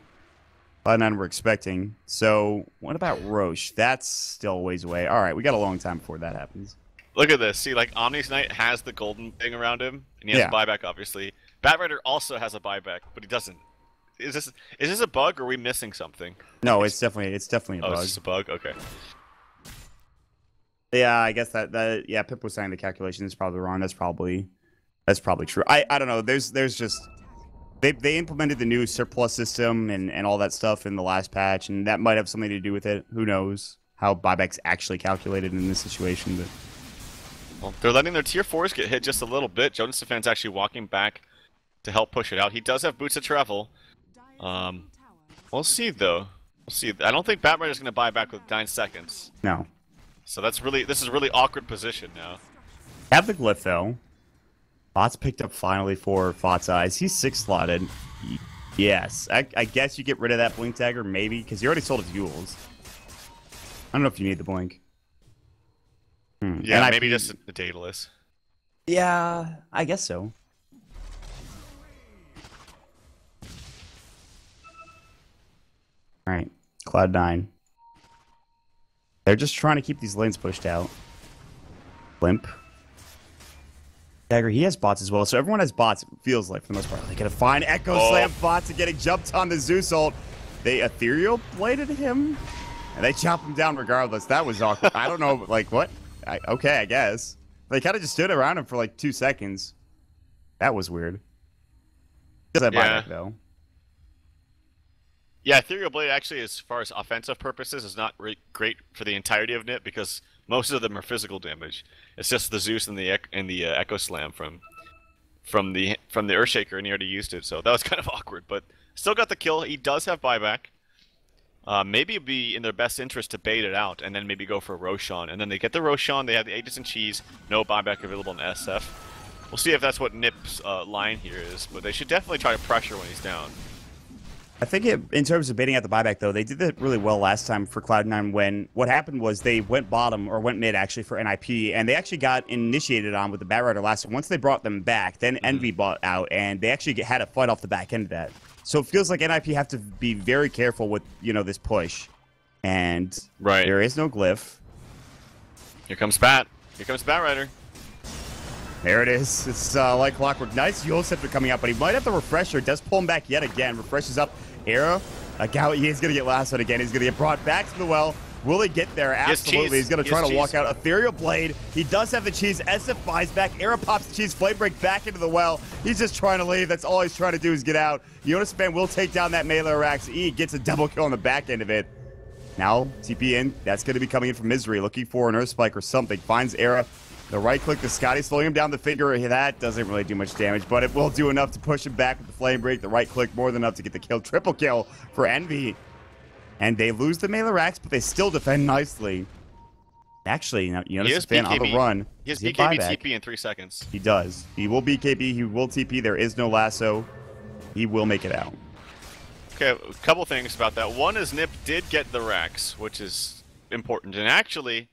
Cloud9 were expecting. So, what about Roche? That's still a ways away. Alright, we got a long time before that happens. Look at this. See, like, Omni's Knight has the golden thing around him, and he has a buyback, obviously. Batrider also has a buyback, but he doesn't. Is this a bug, or are we missing something? No, it's definitely a bug. Oh, it's just a bug? Okay. Yeah, I guess that yeah, Pip was saying the calculation is probably wrong. That's probably true. I don't know. There's just they implemented the new surplus system and all that stuff in the last patch, and that might have something to do with it. Who knows how buyback's actually calculated in this situation? But well, they're letting their tier 4s get hit just a little bit. Jonas Stefan's actually walking back to help push it out. He does have boots of travel. We'll see though. We'll see. I don't think Batrider's going to buy back with 9 seconds. No. So this is a really awkward position now. Have the glyph though. Bot's picked up finally for Fatsa. Is he 6 slotted? Yes. I guess you get rid of that blink dagger, maybe, because you already sold his Yules. I don't know if you need the blink. Yeah, maybe just the Daedalus. Yeah, I guess so. Alright, Cloud9. They're just trying to keep these lanes pushed out. Limp. Dagger, he has bots as well, so everyone has bots, it feels like, for the most part. They gotta find Echo Slam bots and getting jumped on the Zeus ult. They ethereal bladed him, and they chop him down regardless. That was awkward. I don't know, like, what? Okay, I guess. They kind of just stood around him for like 2 seconds. That was weird. Does that buyback, though? Yeah, Ethereal Blade actually, as far as offensive purposes, is not great for the entirety of NiP because most of them are physical damage. It's just the Zeus and the Echo Slam from the Earthshaker, and he already used it, so that was kind of awkward. But still got the kill. He does have buyback. Maybe it'd be in their best interest to bait it out and then maybe go for Roshan. And then they get the Roshan, they have the Aegis and Cheese, no buyback available in SF. We'll see if that's what NiP's line here is, but they should definitely try to pressure when he's down. I think in terms of baiting out the buyback, though, they did that really well last time for Cloud9 when what happened was they went bottom, or went mid, actually, for NiP, and they actually got initiated on with the Batrider last time. Once they brought them back, then Envy bought out, and they actually had a fight off the back end of that. So it feels like NiP have to be very careful with, you know, this push. And there is no glyph. Here comes Bat. Here comes Batrider. There it is. It's like clockwork. Nice Yule Scepter coming out, but he might have the Refresher. Does pull him back yet again. Refreshes up. Era. He's going to get lassoed again. He's going to get brought back to the well. Will he get there? Absolutely. He's going to try to walk out. Ethereal Blade. He does have the cheese. SF buys back. Era pops the cheese. Flame Break back into the well. He's just trying to leave. That's all he's trying to do is get out. Jonas Fan will take down that melee Rax. He gets a double kill on the back end of it. Now, TP in. That's going to be coming in from Misery. Looking for an Earth Spike or something. Finds Era. The right click to Scotty, slowing him down the finger. That doesn't really do much damage, but it will do enough to push him back with the Flame Break. The right click, more than enough to get the kill. Triple kill for Envy. And they lose the melee Rax, but they still defend nicely. Actually, you notice the fan on the run. He has BKB TP in 3 seconds. He does. He will BKB. He will TP. There is no lasso. He will make it out. Okay, a couple things about that. One is NiP did get the Rax, which is important. And actually,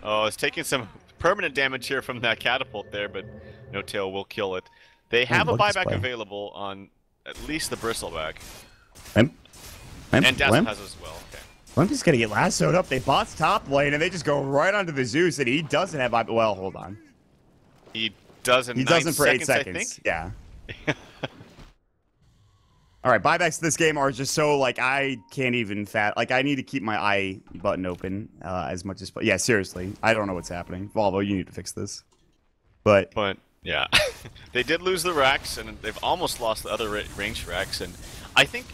it's taking some permanent damage here from that catapult there, but No Tail will kill it. They have a buyback available on at least the Bristleback. Limp? And Dazzle has it as well. Okay. Limp is going to get lassoed up. They bot's top lane, and they just go right onto the Zeus, and he doesn't have buyback. Well, hold on. He doesn't. He doesn't for 8 seconds. I think. Yeah. All right, buybacks this game are just so, like, I can't even like, I need to keep my I button open as much as... Yeah, seriously. I don't know what's happening. Volvo, you need to fix this. But yeah. They did lose the Rax, and they've almost lost the other ranged Rax, and I think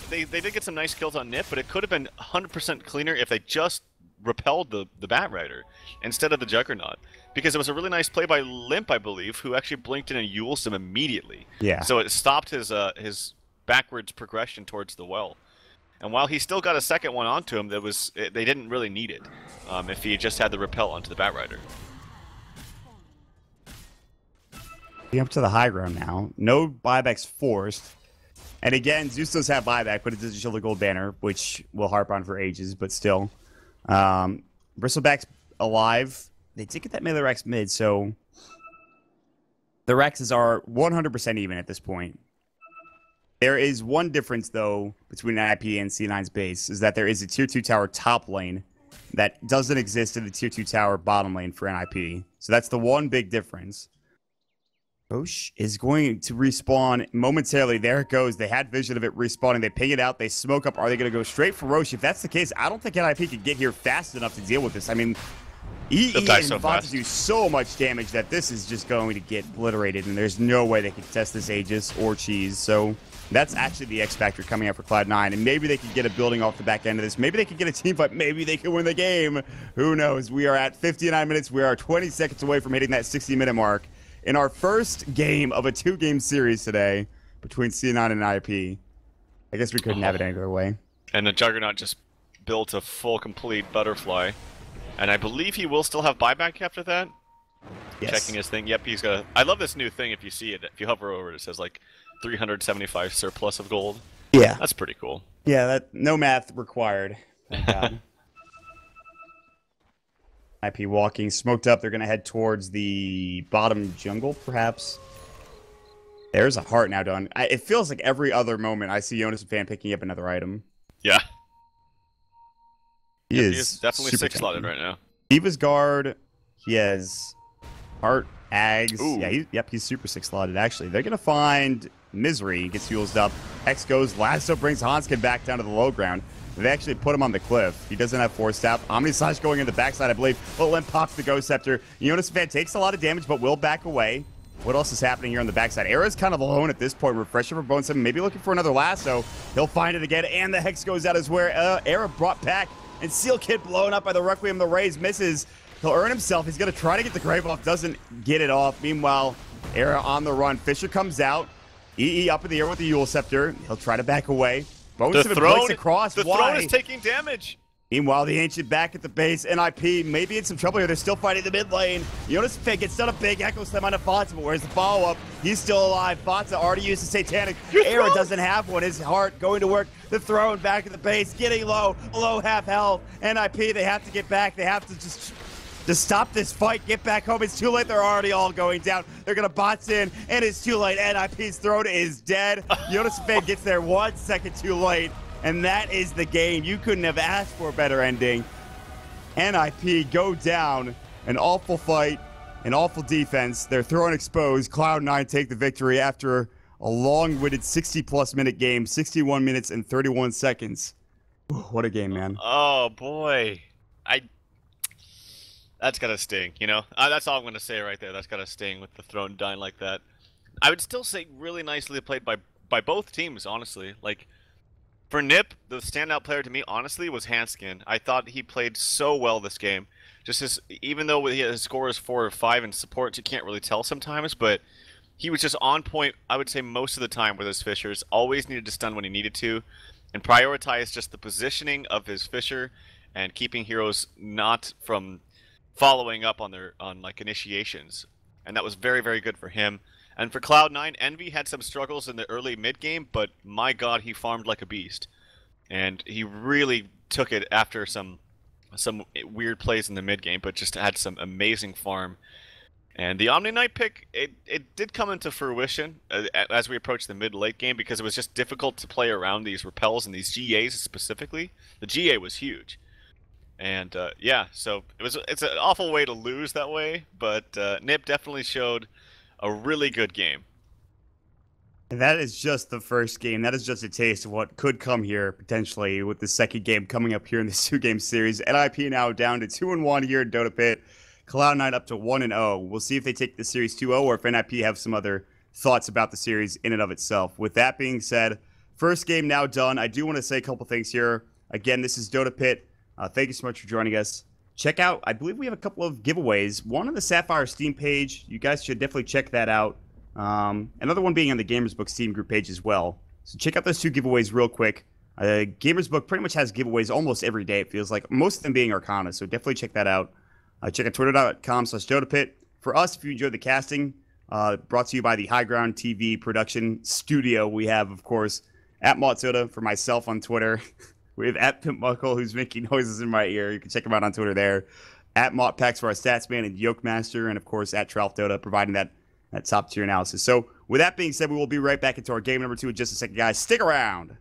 they did get some nice kills on NiP, but it could have been 100% cleaner if they just repelled the Batrider instead of the Juggernaut. Because it was a really nice play by Limp, I believe, who actually blinked in and Yuled him immediately. Yeah. So it stopped his backwards progression towards the well. And while he still got a second one onto him, they didn't really need it if he just had the repel onto the Batrider. Up to the high ground now. No buybacks forced. And again, Zeus does have buyback, but it doesn't show the gold banner, which we'll harp on for ages, but still. Bristleback's alive. They did get that melee Rex mid, so the Rexes are 100% even at this point. There is one difference, though, between NiP and C9's base, is that there is a Tier 2 tower top lane that doesn't exist in the Tier 2 tower bottom lane for NiP. So that's the one big difference. Roche is going to respawn momentarily. There it goes. They had vision of it respawning. They ping it out. They smoke up. Are they going to go straight for Roche? If that's the case, I don't think NiP can get here fast enough to deal with this. I mean, EE and Vanta do so much damage that this is just going to get obliterated, and there's no way they can test this Aegis or Cheese. So that's actually the X Factor coming out for Cloud9, and maybe they can get a building off the back end of this. Maybe they can get a team fight. Maybe they can win the game. Who knows? We are at 59 minutes. We are 20 seconds away from hitting that 60-minute mark in our first game of a 2-game series today between C9 and NiP. I guess we couldn't have it any other way. And the Juggernaut just built a full, complete butterfly. And I believe he will still have buyback after that. Yes. Checking his thing. Yep, he's got. I love this new thing. If you see it, if you hover over it, it says like 375 surplus of gold. Yeah. That's pretty cool. Yeah, that no math required. Thank God. NiP walking, smoked up. They're going to head towards the bottom jungle, perhaps. There's a heart now done. It feels like every other moment I see Jonas and Fan picking up another item. Yeah. He is definitely 6-slotted right now. Diva's guard. He has heart, Ags. Ooh. Yeah, he's super 6-slotted, actually. They're going to find Misery. Gets used up. X goes. Lasso brings Hanskin back down to the low ground. They actually put him on the cliff. He doesn't have Force Staff. Omnislash going in the backside, I believe. But Limp pops the Ghost Scepter. Jonas Fan takes a lot of damage, but will back away. What else is happening here on the backside? Era's kind of alone at this point. Refresher for Bone 7. Maybe looking for another Lasso. He'll find it again, and the Hex goes out as where Era brought back. And Seal Kid blown up by the Requiem. The Raise misses. He'll earn himself. He's going to try to get the Grave off. Doesn't get it off. Meanwhile, Era on the run. Fisher comes out. EE up in the air with the Yule Scepter. He'll try to back away. Bone 7 breaks across. The throne is taking damage. Meanwhile, the Ancient back at the base. NiP maybe in some trouble here. They're still fighting the mid lane. Jonas Fan gets done a big Echo Slam on Fonza, but where's the follow-up? He's still alive. Fonza already used the Satanic. Era doesn't have one. His heart going to work. The throne back at the base, getting low, below half health. NiP, they have to get back. They have to just stop this fight, get back home. It's too late. They're already all going down. They're going to bots in, and it's too late. NiP's throne is dead. Jonas Fan gets there 1 second too late. And that is the game. You couldn't have asked for a better ending. NiP go down. An awful fight. An awful defense. They're throwing exposed. Cloud9 take the victory after a long-winded 60-plus minute game. 61 minutes and 31 seconds. Ooh, what a game, man. Oh, boy. That's gotta sting, you know? That's all I'm gonna say right there. That's gotta sting with the throne dying like that. I would still say really nicely played by both teams, honestly. Like, for NiP, the standout player to me, honestly, was Hanskin. I thought he played so well this game. Just even though his score is 4 or 5 in support, you can't really tell sometimes, but he was just on point, I would say, most of the time with his Fishers. Always needed to stun when he needed to, and prioritize just the positioning of his Fisher and keeping heroes not from following up on like initiations. And that was very, very good for him. And for Cloud9, Envy had some struggles in the early mid-game, but my god, he farmed like a beast. And he really took it after some weird plays in the mid-game, but just had some amazing farm. And the Omni Knight pick, it did come into fruition as we approached the mid-late game, because it was just difficult to play around these repels and these GAs specifically. The GA was huge. And yeah, so it's an awful way to lose that way, but NiP definitely showed a really good game. And that is just the first game. That is just a taste of what could come here, potentially, with the second game coming up here in this 2-game series. NiP now down to 2-1 here in Dota Pit. Cloud9 up to 1-0. We'll see if they take the series 2-0 or if NiP have some other thoughts about the series in and of itself. With that being said, first game now done. I do want to say a couple things here. Again, this is Dota Pit. Thank you so much for joining us. Check out, I believe we have a couple of giveaways. One on the Sapphire Steam page. You guys should definitely check that out. Another one being on the Gamers Book Steam group page as well. So check out those 2 giveaways real quick. Gamers Book pretty much has giveaways almost every day, it feels like. Most of them being Arcana, so definitely check that out. Check out twitter.com/DotaPit. For us, if you enjoyed the casting, brought to you by the HighGroundTV production studio. We have, of course, at Motsoda for myself on Twitter. We have at PimpMuckle, who's making noises in my ear. You can check him out on Twitter there. At MottPax for our stats man and Yokemaster. And, of course, at TralfDota, providing that top-tier analysis. So, with that being said, we will be right back into our game number 2 in just a second, guys. Stick around.